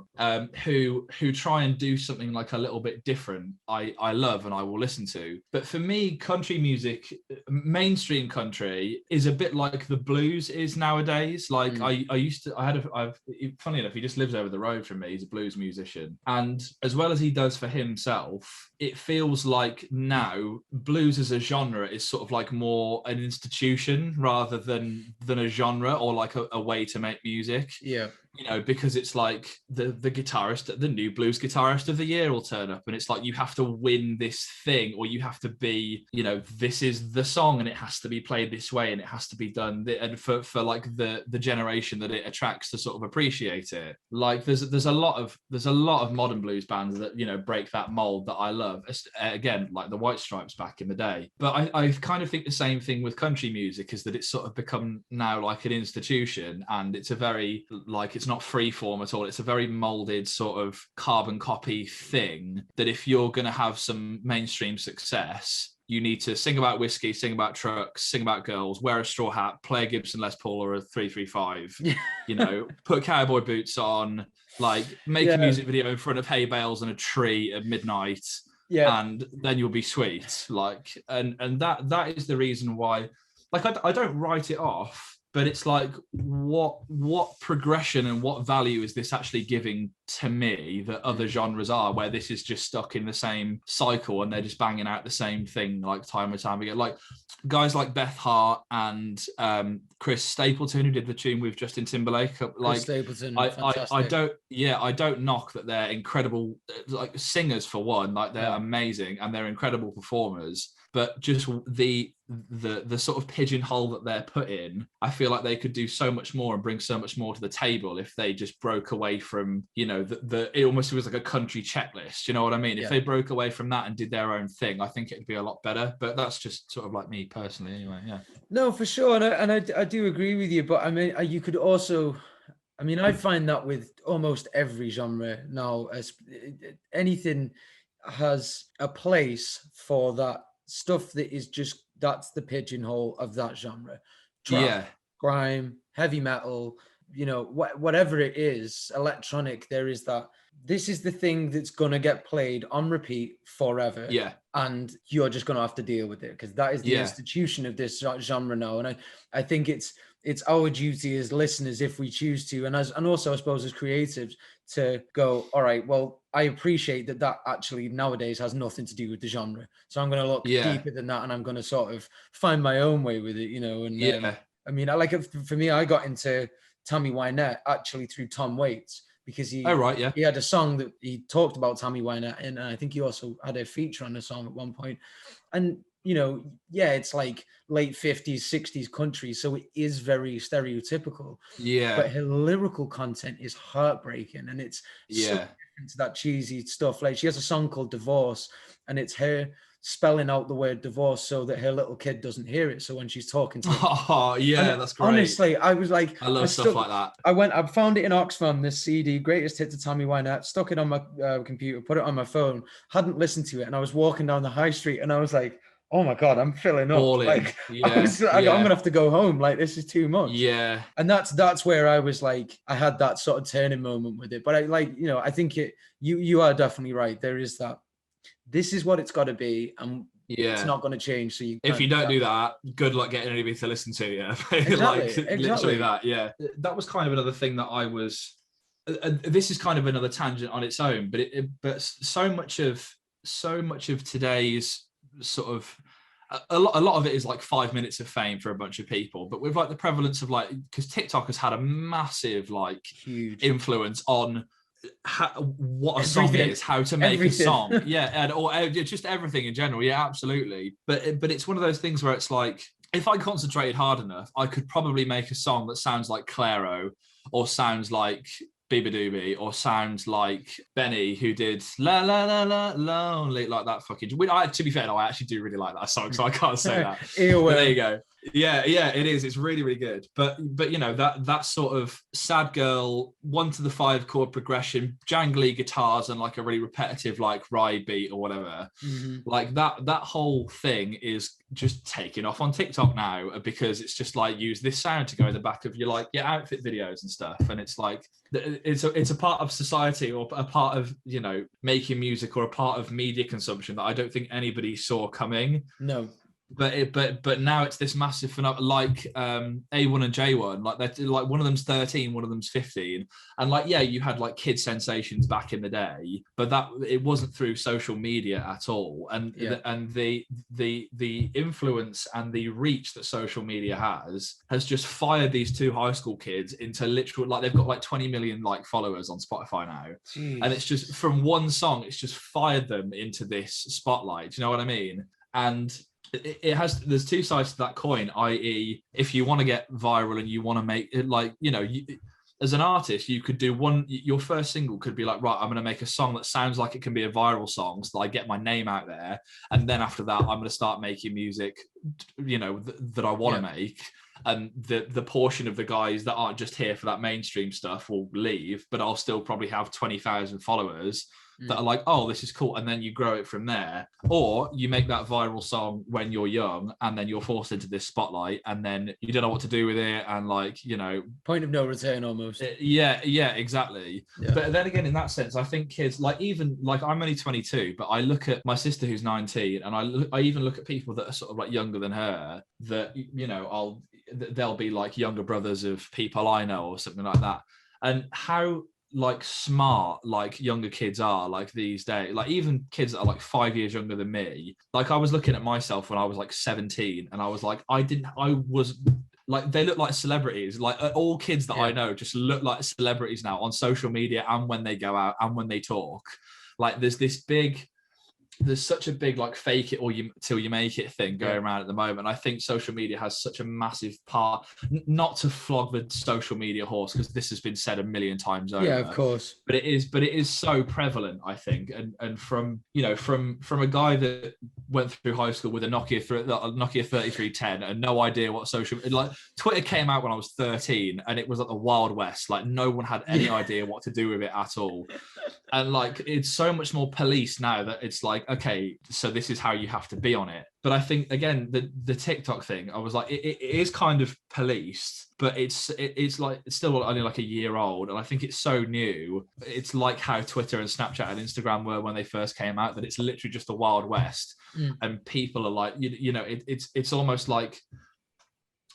who try and do something like a little bit different. I love and I will listen to. But for me, country music, mainstream country, is a bit like the blues is nowadays. Like funny enough, he just lives over the road from me. He's a blues musician, and as well as he does for himself, it feels like now blues as a genre is sort of like more an institution rather than a genre, or like a way to make music. Because it's like the guitarist, the new blues guitarist of the year will turn up, and it's like you have to win this thing, or you have to be, this is the song and it has to be played this way and it has to be done, and for like the generation that it attracts to sort of appreciate it. Like there's a lot of modern blues bands that break that mold that I love, again, like the White Stripes back in the day. But I kind of think the same thing with country music, is that it's sort of become now like an institution, and it's a very, like, it's not free form at all. It's a very molded sort of carbon copy thing, that if you're going to have some mainstream success, you need to sing about whiskey, sing about trucks, sing about girls, wear a straw hat, play a Gibson Les Paul or a 335, put cowboy boots on, like make a music video in front of hay bales and a tree at midnight, and then you'll be sweet. Like, and that is the reason why, like, I don't write it off, but it's like, what progression and what value is this actually giving to me that other genres are, where this is just stuck in the same cycle and they're just banging out the same thing like time and time again. Like guys like Beth Hart and Chris Stapleton, who did the tune with Justin Timberlake. Like Stapleton, I don't knock that they're incredible, like singers for one, like they're amazing and they're incredible performers. But just the sort of pigeonhole that they're put in, I feel like they could do so much more and bring so much more to the table if they just broke away from, it almost was like a country checklist. You know what I mean? If they broke away from that and did their own thing, I think it'd be a lot better. But that's just sort of like me personally, anyway. Yeah. No, for sure, and I do agree with you. But I mean, you could also. I mean, I find that with almost every genre now, as anything has a place for that stuff that is just, that's the pigeonhole of that genre. Trap, grime, heavy metal, whatever it is, electronic, there is that. This is the thing that's going to get played on repeat forever. Yeah. And you're just going to have to deal with it, because that is the institution of this genre now. And I think it's our duty as listeners, if we choose to, and also I suppose as creatives, to go, all right, well, I appreciate that actually nowadays has nothing to do with the genre. So I'm going to look deeper than that, and I'm going to sort of find my own way with it, and I mean, for me, I got into Tammy Wynette actually through Tom Waits, because Oh, right, yeah. he had a song that he talked about Tammy Wynette, and I think he also had a feature on the song at one point. And it's like late 50s, 60s country, so it is very stereotypical. Yeah. But her lyrical content is heartbreaking, and it's so different to that cheesy stuff. Like, she has a song called Divorce, and it's her spelling out the word divorce so that her little kid doesn't hear it. So when she's talking to him, oh yeah, and that's great. Honestly, I was like, I love stuff like that. I found it in Oxfam, this CD, Greatest Hits of Tammy Wynette, stuck it on my computer, put it on my phone, hadn't listened to it, and I was walking down the high street, and I was like, oh my God, I'm filling up. All in. Like, Yeah, I'm gonna have to go home. Like, this is too much. Yeah. And that's where I was like, I had that sort of turning moment with it. But I think you are definitely right. There is that. This is what it's got to be, and it's not going to change. So if you don't do that, good luck getting anybody to listen to you. Exactly. Literally that. Yeah, that was kind of another thing that I was. This is kind of another tangent on its own, but so much of today's sort of a lot of it is like 5 minutes of fame for a bunch of people. But with like the prevalence of like, because TikTok has had a massive huge influence on what a song is, how to make a song, or just everything in general. Yeah, absolutely. But it's one of those things where it's like, if I concentrated hard enough, I could probably make a song that sounds like Clairo, or sounds like Biba Doobie, or sounds like Benny, who did La La La La Lonely, like that fucking. To be fair, no, I actually do really like that song, so I can't say that. But there you go. Yeah, it is. It's really, really good. But that sort of sad girl 1 to the 5 chord progression, jangly guitars, and like a really repetitive like ride beat or whatever. Mm-hmm. Like that whole thing is just taking off on TikTok now, because it's just like, use this sound to go in the back of your outfit videos and stuff, and it's like it's a part of society, or a part of making music, or a part of media consumption that I don't think anybody saw coming. No. But now it's this massive phenomenon, like A1 and J1, like they're like, one of them's 13, one of them's 15, and like, yeah, you had like kid sensations back in the day, but that it wasn't through social media at all, and the influence and the reach that social media has just fired these 2 high school kids into literal, like, they've got like 20 million like followers on Spotify now. Jeez. And it's just from one song, it's just fired them into this spotlight. Do you know what I mean? And there's 2 sides to that coin, i.e. if you want to get viral and you want to make it, like, as an artist, you could do your first single could be like, right, I'm going to make a song that sounds like it can be a viral song, so that I get my name out there, and then after that I'm going to start making music that I want to make, and the portion of the guys that aren't just here for that mainstream stuff will leave, but I'll still probably have 20,000 followers that are like, oh, this is cool, and then you grow it from there. Or you make that viral song when you're young, and then you're forced into this spotlight, and then you don't know what to do with it, and point of no return almost. Yeah, exactly. Yeah. But then again, in that sense, I think kids, like, even like, I'm only 22, but I look at my sister who's 19, and I even look at people that are sort of like younger than her, that they'll be like younger brothers of people I know or something like that, and how like smart like younger kids are like these days, like even kids that are like 5 years younger than me. Like, I was looking at myself when I was like 17, and I was like, I was like, they look like celebrities. Like, all kids that I know just look like celebrities now on social media, and when they go out and when they talk. Like, there's such a big like fake it or till you make it thing going around at the moment. I think social media has such a massive part, not to flog the social media horse, because this has been said a million times over. Yeah, of course. But it is so prevalent, I think. And from a guy that went through high school with a Nokia 3310 and no idea what social, like, Twitter came out when I was 13, and it was like the Wild West. Like, no one had any idea what to do with it at all. And like, it's so much more policed now that it's like, okay, so this is how you have to be on it. But I think, again, the TikTok thing, I was like, it is kind of policed, but it's like, it's still only like a year old, and I think it's so new. It's like how Twitter and Snapchat and Instagram were when they first came out, that it's literally just a Wild West. And people are like, it's almost like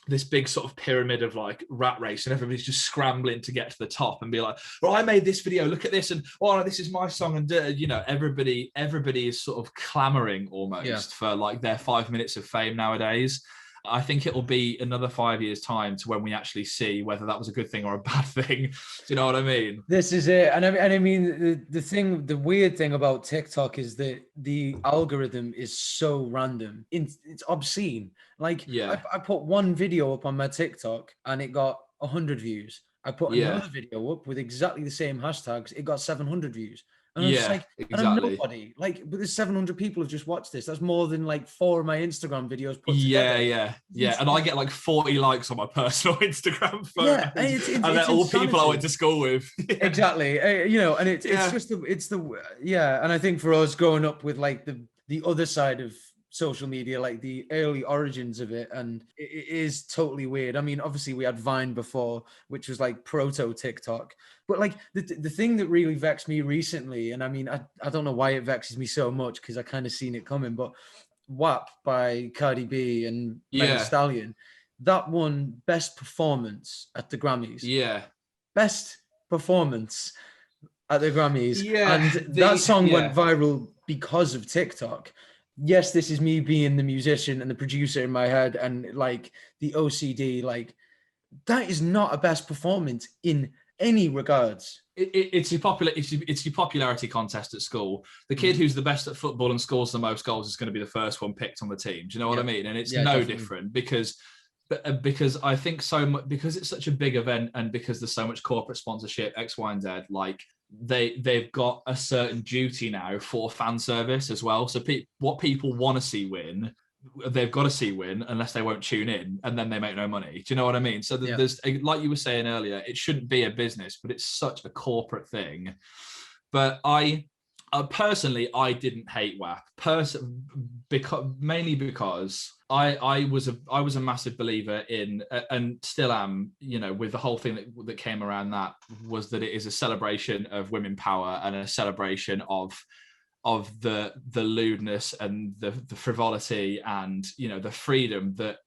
this big sort of pyramid of like rat race, and everybody's just scrambling to get to the top and be like, well, I made this video, look at this, and oh, this is my song, and everybody is sort of clamoring almost for like their 5 minutes of fame nowadays. I think it'll be another 5 years' time to when we actually see whether that was a good thing or a bad thing. Do you know what I mean? This is it. I mean, the weird thing about TikTok is that the algorithm is so random. It's obscene. Like, Yeah. I put one video up on my TikTok and it got 100 views. I put Yeah. another video up with exactly the same hashtags. It got 700 views. And I'm just Yeah, like, and I'm exactly. nobody. Like, but there's 700 people have just watched this. That's more than like 4 of my Instagram videos put Yeah, together. yeah. And I get like 40 likes on my personal Instagram photos. Yeah, and it's and they're all people I went to school with. Yeah. Exactly. You know, and it's Yeah. just yeah. And I think for us growing up with like the other side of social media, like the early origins of it, and it is totally weird. I mean, obviously we had Vine before, which was like proto TikTok, but like the thing that really vexed me recently, and I mean, I don't know why it vexes me so much because I kind of seen it coming, but WAP by Cardi B and Megan Thee Yeah. Stallion, that won best performance at the Grammys. Yeah. Best performance at the Grammys. Yeah. And that song went viral because of TikTok. Yes, this is me being the musician and the producer in my head and like the OCD. Like, that is not a best performance in any regards. It's your popularity contest at school. The kid who's the best at football and scores the most goals is going to be the first one picked on the team. Do you know what I mean? And it's definitely different because I think so much, because it's such a big event and because there's so much corporate sponsorship, X, Y, and Z, like they've got a certain duty now for fan service as well. So what people want to see win, they've got to see win unless they won't tune in, and then they make no money. Do you know what I mean? So there's, like you were saying earlier, it shouldn't be a business, but it's such a corporate thing. But I personally, I didn't hate WAP mainly because I was a massive believer in, and still am, you know, with the whole thing that came around that, was that it is a celebration of women power and a celebration of the lewdness and the frivolity and, you know, the freedom that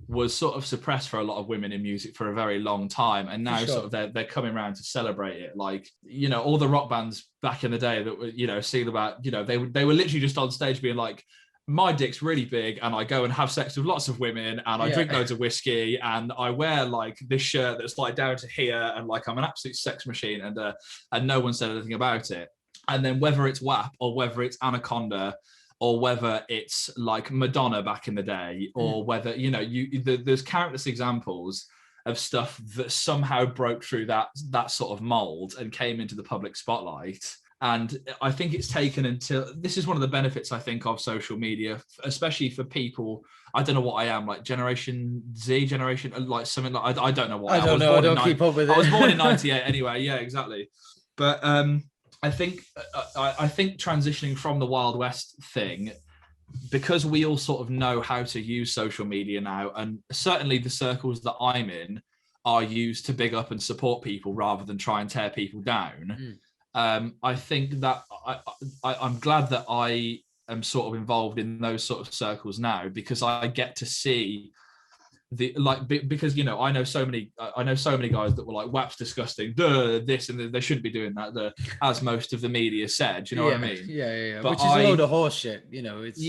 was sort of suppressed for a lot of women in music for a very long time, and now sort of they're coming around to celebrate it. Like, you know, all the rock bands back in the day that were, you know, sing about, you know, they were literally just on stage being like, my dick's really big and I go and have sex with lots of women and I drink loads of whiskey and I wear like this shirt that's like down to here and like I'm an absolute sex machine, and no one said anything about it. And then whether it's WAP or whether it's Anaconda or whether it's like Madonna back in the day, or whether, you know, there's countless examples of stuff that somehow broke through that sort of mold and came into the public spotlight. And I think it's taken until, this is one of the benefits, I think, of social media, especially for people, I don't know what I am, like Generation Z, like something like, I don't know what I don't know. I don't keep up with it. I was born in 98 anyway. Yeah, exactly. But I think transitioning from the Wild West thing, because we all sort of know how to use social media now, and certainly the circles that I'm in are used to big up and support people rather than try and tear people down. I think that I'm glad that I am sort of involved in those sort of circles now, because I get to see because, you know, I know so many guys that were like, WAP's disgusting, this, and they shouldn't be doing that, as most of the media said. You know what I mean? Yeah. But which is a load of horse shit, you know. It's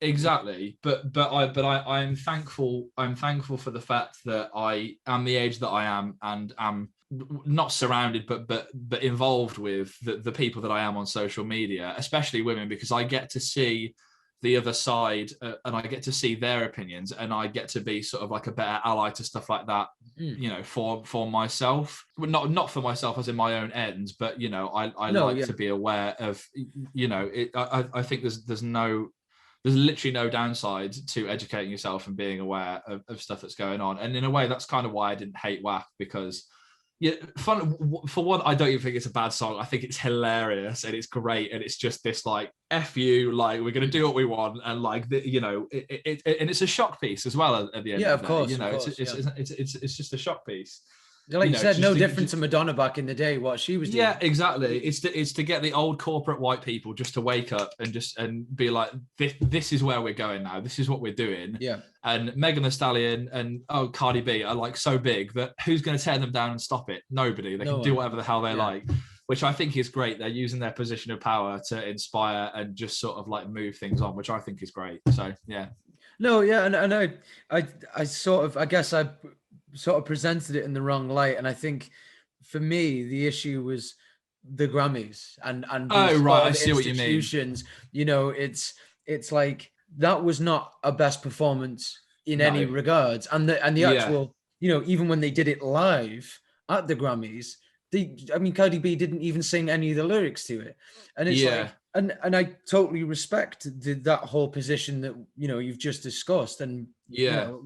exactly. But I'm thankful for the fact that I am the age that I am, and am not surrounded but involved with the people that I am on social media, especially women, because I get to see the other side, and I get to see their opinions, and I get to be sort of like a better ally to stuff like that, you know, for myself, not for myself as in my own ends, but, you know, I like to be aware of, you know, I think there's literally no downside to educating yourself and being aware of stuff that's going on. And in a way, that's kind of why I didn't hate WAP, because fun for one, I don't even think it's a bad song. I think it's hilarious and it's great, and it's just this like, F you, like, we're gonna do what we want, and like, you know, and it's a shock piece as well at the end. Of course, you know, of course, it's just a shock piece. Like you said, no different to Madonna back in the day, what she was doing. Yeah, exactly. It's to get the old corporate white people just to wake up and be like, this is where we're going now. This is what we're doing. Yeah. And Megan Thee Stallion and Cardi B are like so big that who's going to tear them down and stop it? Nobody. They can do whatever the hell they like, which I think is great. They're using their position of power to inspire and just sort of like move things on, which I think is great. So yeah. No, yeah, and I sort of, I guess I sort of presented it in the wrong light, and I think for me the issue was the Grammys and Oh, these right. sort I of see what you mean. institutions. You know, it's like that was not a best performance in any No. regards, and the Yeah. actual, you know, even when they did it live at the Grammys, I mean, Cardi B didn't even sing any of the lyrics to it, and it's Yeah. like, and I totally respect that whole position that, you know, you've just discussed, and you Yeah. know,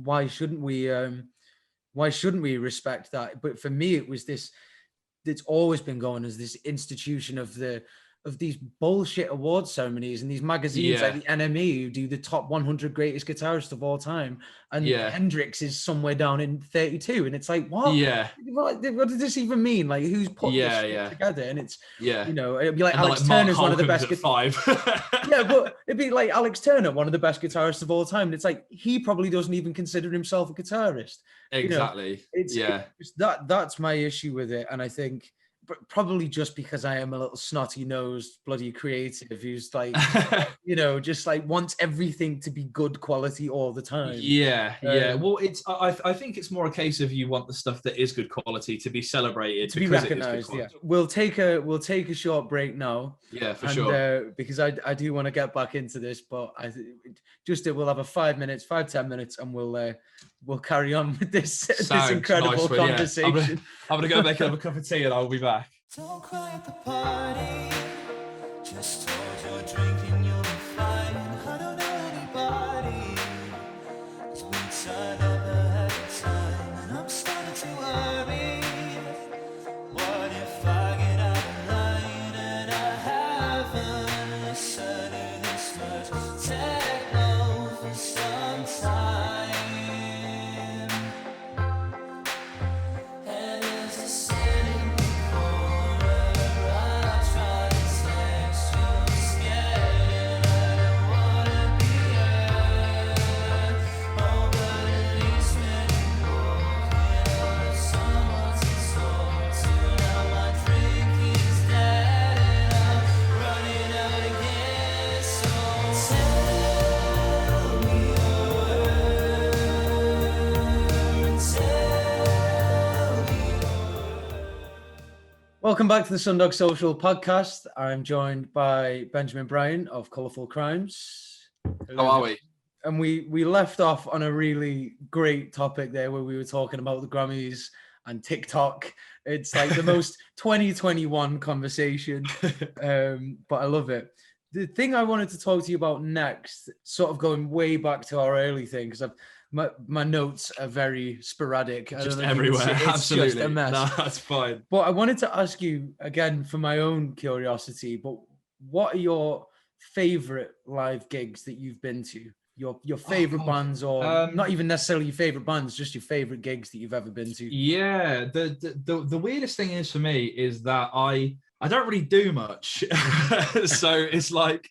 why shouldn't we respect that? But for me, it was this. It's always been going as this institution of these bullshit award ceremonies and these magazines like Yeah. the NME who do the top 100 greatest guitarists of all time, and Yeah. Hendrix is somewhere down in 32, and it's like, what? Yeah. What does this even mean? Like, who's put this Yeah. shit Yeah. together? And it's, Yeah. you know, it'd be like And then Alex like Mark Turner's one of the Holcomb's best. at 5. Yeah, but it'd be like Alex Turner, one of the best guitarists of all time. And it's like he probably doesn't even consider himself a guitarist. You know, Exactly. it's Yeah. that's my issue with it, and I think probably just because I am a little snotty nosed bloody creative who's like, you know, just like wants everything to be good quality all the time. Yeah, yeah. Um, Well, it's I think it's more a case of you want the stuff that is good quality to be celebrated to be because it is good recognized, yeah. quality. We'll take a short break now, Yeah, for and sure. because I do want to get back into this, but we'll have a 5-10 minutes, and we'll carry on with this this Sounds incredible nice one, yeah. conversation. I'm gonna go make another cup of tea and I'll be back. Don't cry at the party. Just hold your drink and you'll be fine. I don't know anybody, 'cause we turn up ahead of time. And I'm starting to worry. What if I get out of line and I haven't listened to this much techno for some time? And as I sit in the corner, I try to text you, scared I don't wanna be hurt. Oh, but at least when you walk in, I'll have someone to talk to. Now my drink is dead and I'm running out again. So tell me your words, tell me your Welcome back to the Sundog Social Podcast. I'm joined by Benjamin Bryan of Colourful Crimes. How are we? And we left off on a really great topic there where we were talking about the Grammys and TikTok. It's like the most 2021 conversation, but I love it. The thing I wanted to talk to you about next, sort of going way back to our early thing, because my notes are very sporadic. I don't Just know if you can everywhere. see it. It's Absolutely. just a mess. No, that's fine. But I wanted to ask you again for my own curiosity, but what are your favorite live gigs that you've been to? Your favorite God. bands, or not even necessarily your favorite bands, just your favorite gigs that you've ever been to? Yeah, the weirdest thing is for me is that I don't really do much. So it's like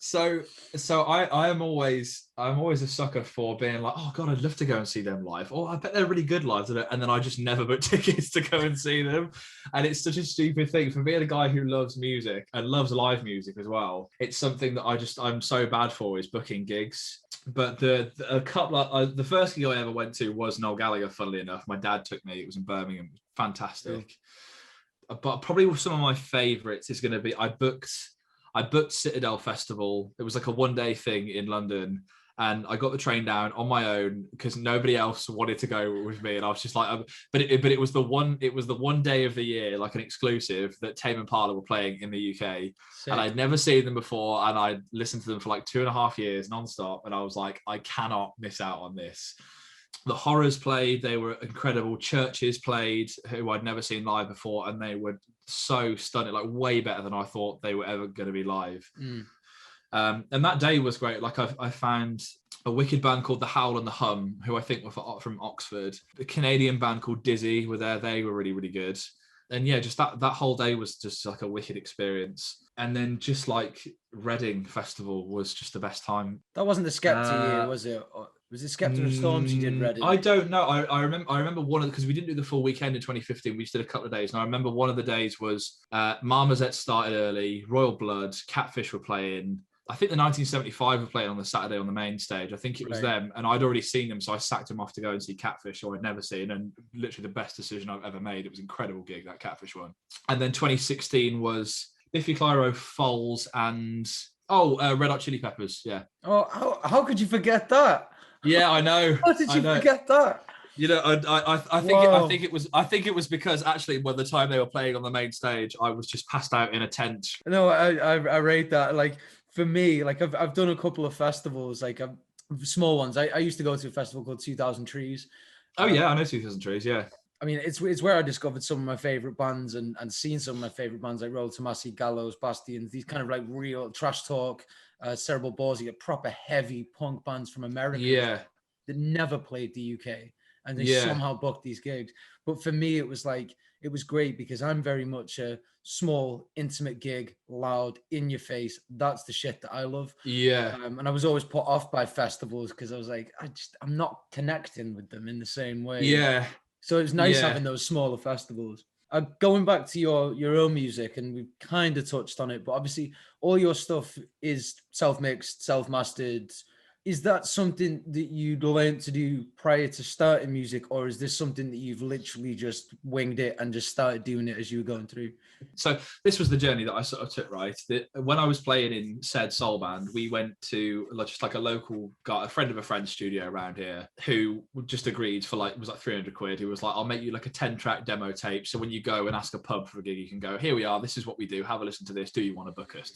so I'm always a sucker for being like, oh God, I'd love to go and see them live. Or I bet they're really good live. And then I just never book tickets to go and see them. And it's such a stupid thing for me, a guy who loves music and loves live music as well. It's something that I'm so bad for, is booking gigs. But the first gig I ever went to was Noel Gallagher, funnily enough. My dad took me. It was in Birmingham. It was fantastic. But probably some of my favorites is going to be, I booked Citadel Festival. It was like a one-day thing in London, and I got the train down on my own because nobody else wanted to go with me, and I was just like, but it was the one day of the year, like an exclusive, that Tame Impala were playing in the UK. Sick. And I'd never seen them before, and I'd listened to them for like 2.5 years nonstop, and I was like, I cannot miss out on this. The Horrors played, they were incredible. Churches played, who I'd never seen live before, and they were so stunning, like way better than I thought they were ever going to be live. And that day was great. Like I found a wicked band called The Howl and the Hum, who I think were from Oxford. A Canadian band called Dizzy were there. They were really, really good. And yeah, just that whole day was just like a wicked experience. And then just like Reading Festival was just the best time. That wasn't the Skepta year, was it? Or was it Skepta or Storms you did Reading? I don't know. I remember one of, because we didn't do the full weekend in 2015. We just did a couple of days. And I remember one of the days was Marmoset started early, Royal Blood, Catfish were playing. I think the 1975 were playing on the Saturday on the main stage. I think it was them, and I'd already seen them, so I sacked them off to go and see Catfish, who I'd never seen, and literally the best decision I've ever made. It was an incredible gig, that Catfish one. And then 2016 was Biffy Clyro, Foals, and Red Hot Chili Peppers. Yeah. Oh, how could you forget that? Yeah, I know. How did you forget that? You know, I think it was because actually, by the time they were playing on the main stage, I was just passed out in a tent. No, I rate that. Like for me, like I've done a couple of festivals, like small ones. I used to go to a festival called 2000 Trees. Oh yeah, I know 2000 Trees. Yeah. I mean, it's where I discovered some of my favorite bands and seen some of my favorite bands like Roll Tomasi, Gallows, Bastions, these kind of like real Trash Talk, Cerebral Palsy, proper heavy punk bands from America. Yeah. That never played the UK. And they somehow booked these gigs. But for me, it was great because I'm very much a small, intimate gig, loud, in your face. That's the shit that I love. Yeah. And I was always put off by festivals because I was like, I'm not connecting with them in the same way. Yeah. So it's nice having those smaller festivals. Going back to your own music, and we've kind of touched on it, but obviously all your stuff is self-mixed, self-mastered. Is that something that you'd learned to do prior to starting music, or is this something that you've literally just winged it and just started doing it as you were going through? So this was the journey that I sort of took, right? When I was playing in said soul band, we went to just like a local guy, a friend of a friend's studio around here, who just agreed for like, it was like 300 quid. He was like, I'll make you like a 10-track demo tape. So when you go and ask a pub for a gig, you can go, here we are, this is what we do. Have a listen to this. Do you want to book us?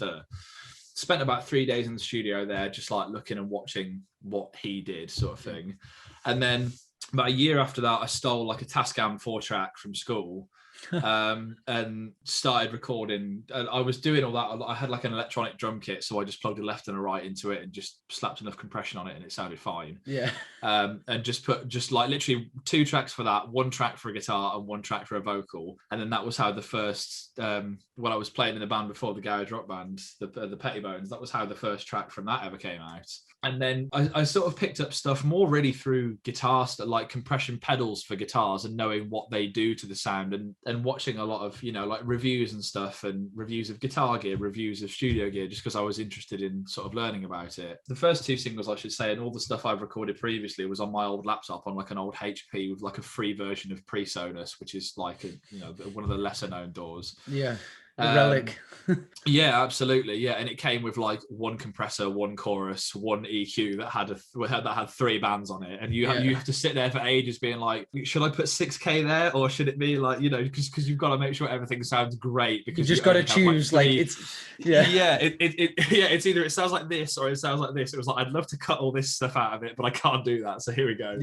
Spent about 3 days in the studio there, just like looking and watching what he did, sort of thing. And then about a year after that, I stole like a Tascam 4-track from school and started recording. And I was doing all that. I had like an electronic drum kit, so I just plugged a left and a right into it and just slapped enough compression on it, and it sounded fine. Yeah. And just put like literally 2 tracks for that, 1 track for a guitar and 1 track for a vocal. And then that was how the first, when I was playing in the band before the garage rock band, the Pettibones, that was how the first track from that ever came out. And then I sort of picked up stuff more really through guitar stuff, like compression pedals for guitars, and knowing what they do to the sound, and watching a lot of, you know, like reviews and stuff, and reviews of guitar gear, reviews of studio gear, just because I was interested in sort of learning about it. The first 2 singles, I should say, and all the stuff I've recorded previously was on my old laptop on like an old HP with like a free version of PreSonus, which is like one of the lesser known DAWs. Yeah. Relic. Yeah, absolutely. Yeah, and it came with like 1 compressor, 1 chorus, 1 EQ that had 3 bands on it, and you have to sit there for ages being like, should I put 6K there, or should it be like, you know, because you've got to make sure everything sounds great, because you just got to choose like it's it's either it sounds like this or it sounds like this. It was like, I'd love to cut all this stuff out of it, but I can't do that, so here we go.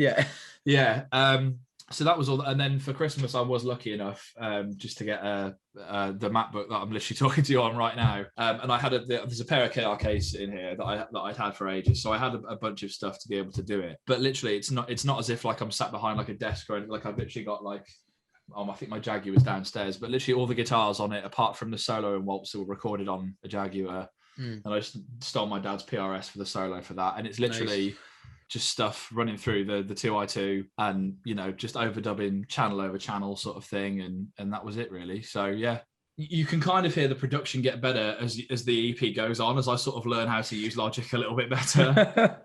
So that was all. And then for Christmas, I was lucky enough just to get the MacBook that I'm literally talking to you on right now. And I had there's a pair of KRKs in here that I'd had for ages. So I had a bunch of stuff to be able to do it. But literally, it's not as if like I'm sat behind like a desk or anything. Like I've literally got like, I think my Jaguar was downstairs, but literally all the guitars on it, apart from the solo and waltz, were recorded on a Jaguar. And I just stole my dad's PRS for the solo for that. And it's literally just stuff running through the 2i2 and, you know, just overdubbing channel over channel sort of thing. And that was it really. So yeah, you can kind of hear the production get better as the EP goes on, as I sort of learn how to use Logic a little bit better.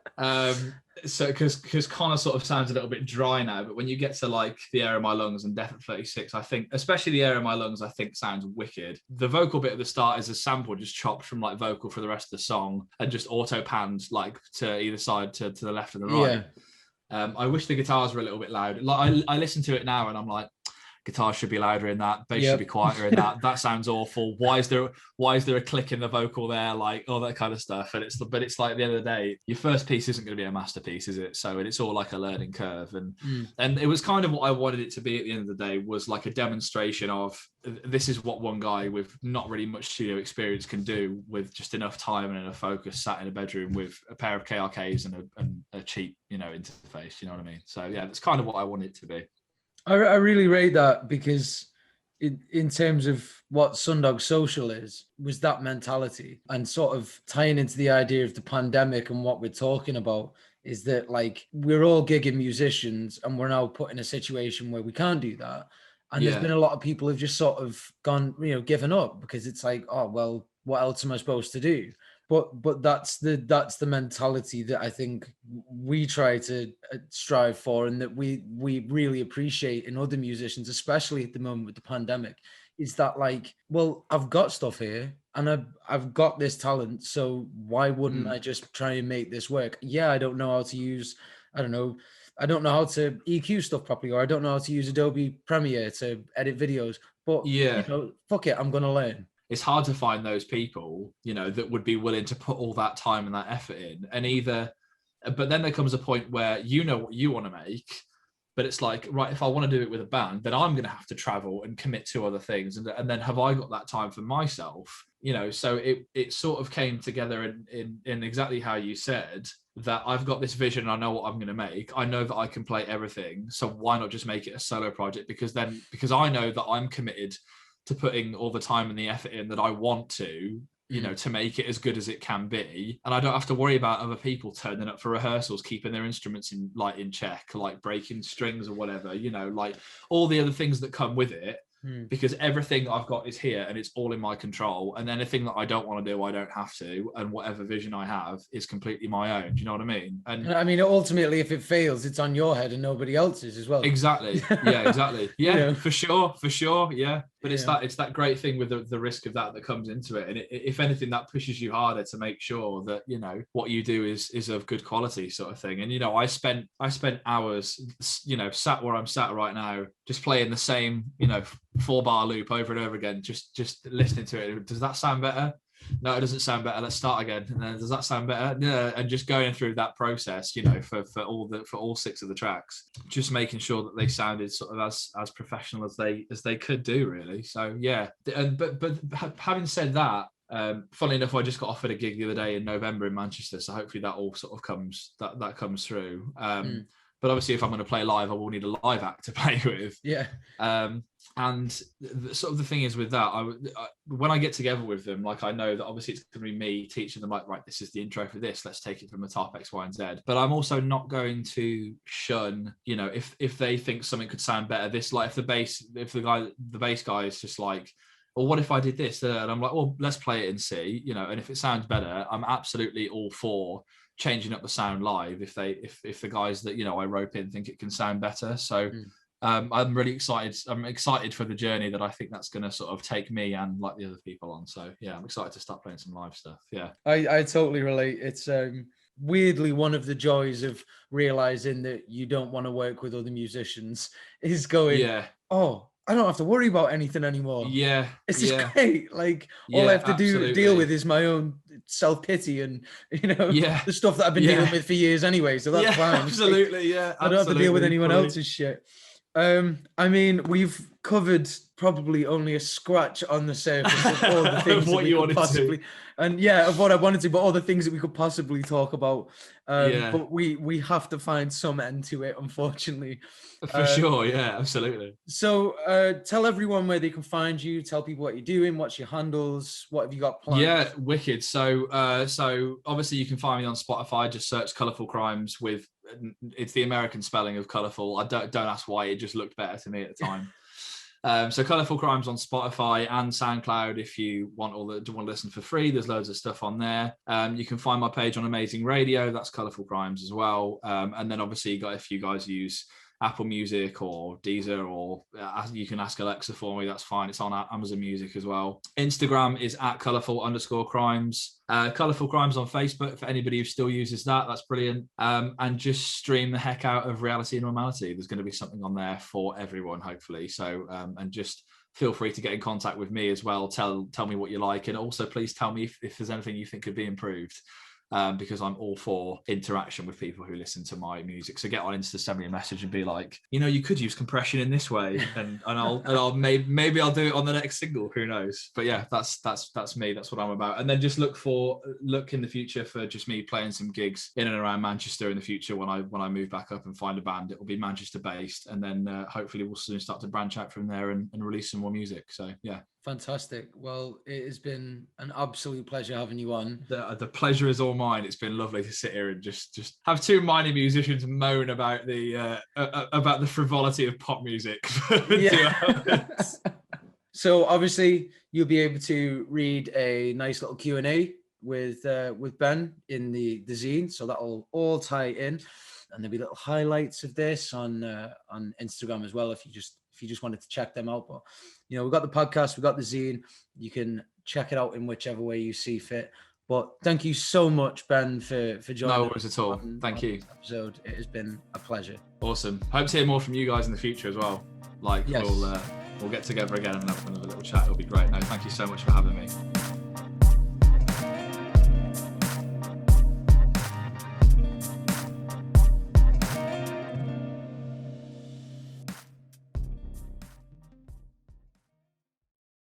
So because Connor sort of sounds a little bit dry now, but when you get to like The Air in My Lungs and Death at 36, I think, especially The Air in My Lungs, I think sounds wicked. The vocal bit at the start is a sample just chopped from like vocal for the rest of the song and just auto panned like to either side, to the left and the right. I wish the guitars were a little bit loud. Like I listen to it now and I'm like, guitar should be louder in that, bass should be quieter in that. That sounds awful. Why is there a click in the vocal there? Like all that kind of stuff. And it's like at the end of the day, your first piece isn't going to be a masterpiece, is it? So it's all like a learning curve. And it was kind of what I wanted it to be at the end of the day, was like a demonstration of this is what one guy with not really much studio experience can do with just enough time and enough focus, sat in a bedroom with a pair of KRKs and a cheap, you know, interface. You know what I mean? So yeah, that's kind of what I want it to be. I really rate that, because in terms of what Sundog Social was that mentality, and sort of tying into the idea of the pandemic and what we're talking about is that like we're all gigging musicians and we're now put in a situation where we can't do that. And there's been a lot of people who've just sort of gone, you know, given up, because it's like, oh, well, what else am I supposed to do? but that's the mentality that I think we try to strive for, and that we really appreciate in other musicians, especially at the moment with the pandemic, is that like, well, I've got stuff here and I've got this talent, so why wouldn't I just try and make this work? Yeah, I don't know how to use, I don't know how to EQ stuff properly, or I don't know how to use Adobe Premiere to edit videos, but Yeah. fuck it, I'm gonna learn. It's hard to find those people, that would be willing to put all that time and that effort in. But then there comes a point where you know what you want to make, but it's like, right, if I want to do it with a band, then I'm going to have to travel and commit to other things. And then have I got that time for myself? So it sort of came together in exactly how you said, that I've got this vision. I know what I'm going to make. I know that I can play everything. So why not just make it a solo project? Because I know that I'm committed to putting all the time and the effort in that I want to, to make it as good as it can be. And I don't have to worry about other people turning up for rehearsals, keeping their instruments in check, like breaking strings or whatever, like all the other things that come with it. Because everything I've got is here and it's all in my control. And anything that I don't want to do, I don't have to. And whatever vision I have is completely my own. Do you know what I mean? And I mean, ultimately, if it fails, it's on your head and nobody else's as well. Exactly. Yeah, exactly. Yeah, for sure. Yeah. But it's that great thing with the risk of that comes into it. And if anything, that pushes you harder to make sure that, what you do is of good quality sort of thing. And, I spent hours, sat where I'm sat right now, just playing the same, 4-bar loop over and over again, just listening to it. Does that sound better? No, it doesn't sound better. Let's start again. And then, does that sound better? Yeah. And just going through that process, for all 6 of the tracks, just making sure that they sounded sort of as professional as they could do, really. So yeah. And but having said that, funnily enough, I just got offered a gig the other day in November in Manchester. So hopefully that all sort of comes through. But obviously, if I'm going to play live, I will need a live act to play with. Yeah. And sort of the thing is with that, when I get together with them, like I know that obviously it's going to be me teaching them, like, right, this is the intro for this. Let's take it from the top X, Y, and Z. But I'm also not going to shun, if they think something could sound better. This, like, if the bass guy is just like, well, what if I did this? And I'm like, well, let's play it and see, and if it sounds better, I'm absolutely all for changing up the sound live if the guys that I rope in think it can sound better. So I'm really excited. I'm excited for the journey that I think that's going to sort of take me and like the other people on. So yeah, I'm excited to start playing some live stuff. Yeah, I totally relate. It's weirdly one of the joys of realizing that you don't want to work with other musicians is going, oh, I don't have to worry about anything anymore. Yeah. It's just great. Like, all I have to deal with is my own self-pity and, the stuff that I've been dealing with for years anyway. So that's fine. Absolutely. Yeah. I don't have to deal with anyone else's shit. I mean, we've covered probably only a scratch on the surface of all the things what you wanted possibly, and of what I wanted to, but all the things that we could possibly talk about. But we have to find some end to it, unfortunately. For sure, yeah, absolutely. So tell everyone where they can find you. Tell people what you're doing. What's your handles? What have you got planned? Yeah, wicked. So obviously you can find me on Spotify. Just search Colourful Crimes with. It's the American spelling of colourful. I don't ask why, it just looked better to me at the time. So Colourful Crimes on Spotify and SoundCloud. If you want to listen for free, there's loads of stuff on there. You can find my page on Amazing Radio. That's Colourful Crimes as well. And then obviously if you guys use Apple Music or Deezer, or you can ask Alexa for me, that's fine. It's on Amazon Music as well. Instagram is at colourful_crimes. Colourful Crimes on Facebook for anybody who still uses that. That's brilliant. And just stream the heck out of Reality and Normality. There's going to be something on there for everyone, hopefully. So and just feel free to get in contact with me as well. Tell me what you like, and also please tell me if there's anything you think could be improved. Because I'm all for interaction with people who listen to my music. So get on Insta, send me a message and be like, you could use compression in this way, and I'll maybe I'll do it on the next single. Who knows? But yeah, that's me. That's what I'm about. And then just look in the future for just me playing some gigs in and around Manchester in the future. When I move back up and find a band, it will be Manchester based, and then hopefully we'll soon start to branch out from there and release some more music. So yeah. Fantastic. Well, it has been an absolute pleasure having you on. The pleasure is all mine. It's been lovely to sit here and just have two minor musicians moan about the frivolity of pop music for 2 hours. So obviously you'll be able to read a nice little Q&A with Ben in the zine, so that'll all tie in, and there'll be little highlights of this on Instagram as well if you just wanted to check them out. But you know, we've got the podcast, we've got the zine. You can check it out in whichever way you see fit. But thank you so much, Ben, for joining. No worries at all. Thank you. This episode. It has been a pleasure. Awesome. Hope to hear more from you guys in the future as well. Like, yes. we'll get together again and have another little chat. It'll be great. No, thank you so much for having me.